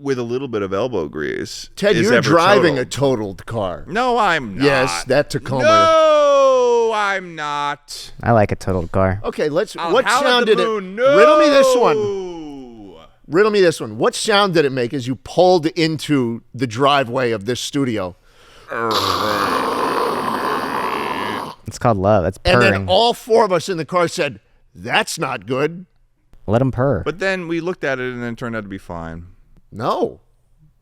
with a little bit of elbow grease.
Ted,
is
you're
ever
driving
totaled.
a totaled car.
No, I'm not.
Yes, that Tacoma.
No, I'm not.
I like a totaled car.
Okay, let's.
I'll
What
howl at
sound
the
did it?
moon. No.
Riddle me this one. Riddle me this one. What sound did it make as you pulled into the driveway of this studio?
It's called love. It's
And
purring.
then all four of us in the car said, "That's not good."
Let him purr.
But then we looked at it and it turned out to be fine.
No,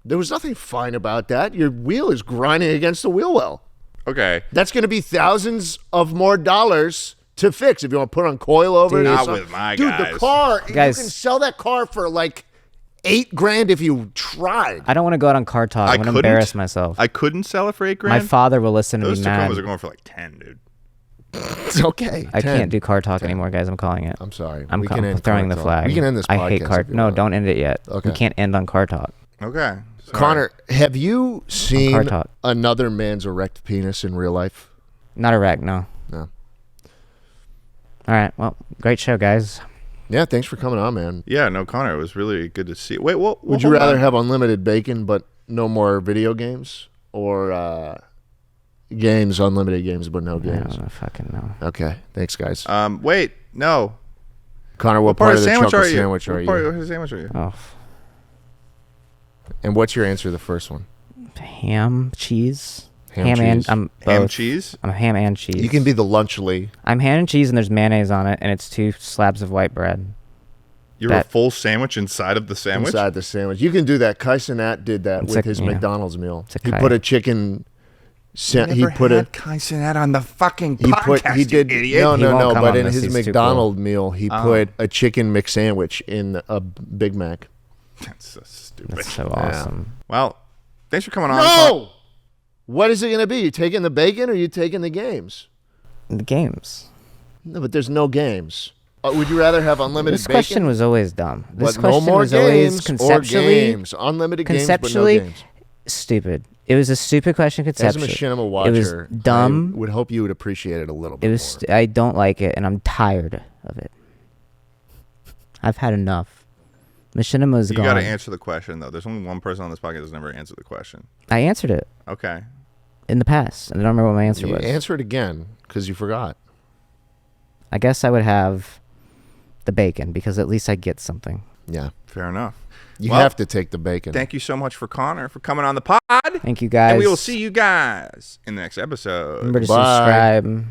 there was nothing fine about that. Your wheel is grinding against the wheel well.
Okay.
That's going to be thousands of more dollars to fix if you want to put on coilovers.
Dude.
or
Not
something.
with my
Dude,
guys.
the car,
Guys.
you can sell that car for like $8 grand if you tried.
I don't want to go out on car talk. I'm going to embarrass myself.
I couldn't sell it for $8 grand.
My father will listen to
Those
me mad.
Tacomas are going for like 10, dude.
It's okay.
I
10.
can't do car talk anymore, guys. I'm calling it.
I'm sorry.
I'm
We can end
throwing
car
the
talk.
flag.
We can end this
I hate
podcast
car.
if you
No,
want.
don't end it yet.
Okay.
We can't end on car talk.
Okay. Sorry.
Connor, have you
car
seen
talk.
another man's erect penis in real life?
Not a wreck, no.
No.
All right. Well, great show, guys.
Yeah, thanks for coming on, man.
Yeah, no, Connor, it was really good to see. Wait, well,
Would you rather have unlimited bacon but no more video games? or games, unlimited games, but no games?
I don't fucking know.
Okay, thanks, guys.
Wait, no.
Connor, what part of the
sandwich
Chuckle
are you?
Sandwich are
What
you?
part of the sandwich are you?
Oh,
And what's your answer to the first one?
ham, cheese.
Ham
and
cheese.
I'm both.
Ham cheese?
I'm ham and cheese.
You can be the lunchly.
I'm ham and cheese, and there's mayonnaise on it, and it's 2 slabs of white bread.
You're a full sandwich inside of the sandwich?
Inside the sandwich. You can do that. Kai Cenat did that with his McDonald's meal. He put a chicken...
He put a Kai Cenat on the fucking podcast,
he did,
you idiot.
No, but in
this.
his
He's
McDonald's meal, he put a chicken McSandwich in a Big Mac.
That's so stupid.
That's so awesome.
Well, thanks for coming on.
No! What is it going to be? You taking the bacon or you taking the games?
The games.
No, but there's no games. Would you rather have unlimited
This
bacon?
question was always dumb. This
But
question
no more
was always
games
conceptually
or games. Unlimited games, but no
conceptually
games.
stupid. It was a stupid question conceptually.
As a machinima watcher,
it was dumb.
I would hope you would appreciate it a little bit more.
I don't like it, and I'm tired of it. I've had enough. Machinima is gone.
You got to answer the question, though. There's only one person on this podcast that's never answered the question.
I answered it.
Okay.
In the past, and I don't remember what my answer was.
Answer it again, because you forgot.
I guess I would have the bacon, because at least I get something.
Yeah.
Fair enough.
You have to take the bacon.
Thank you so much for Connor for coming on the pod.
Thank you, guys.
And we will see you guys in the next episode.
Remember to
Bye.
subscribe.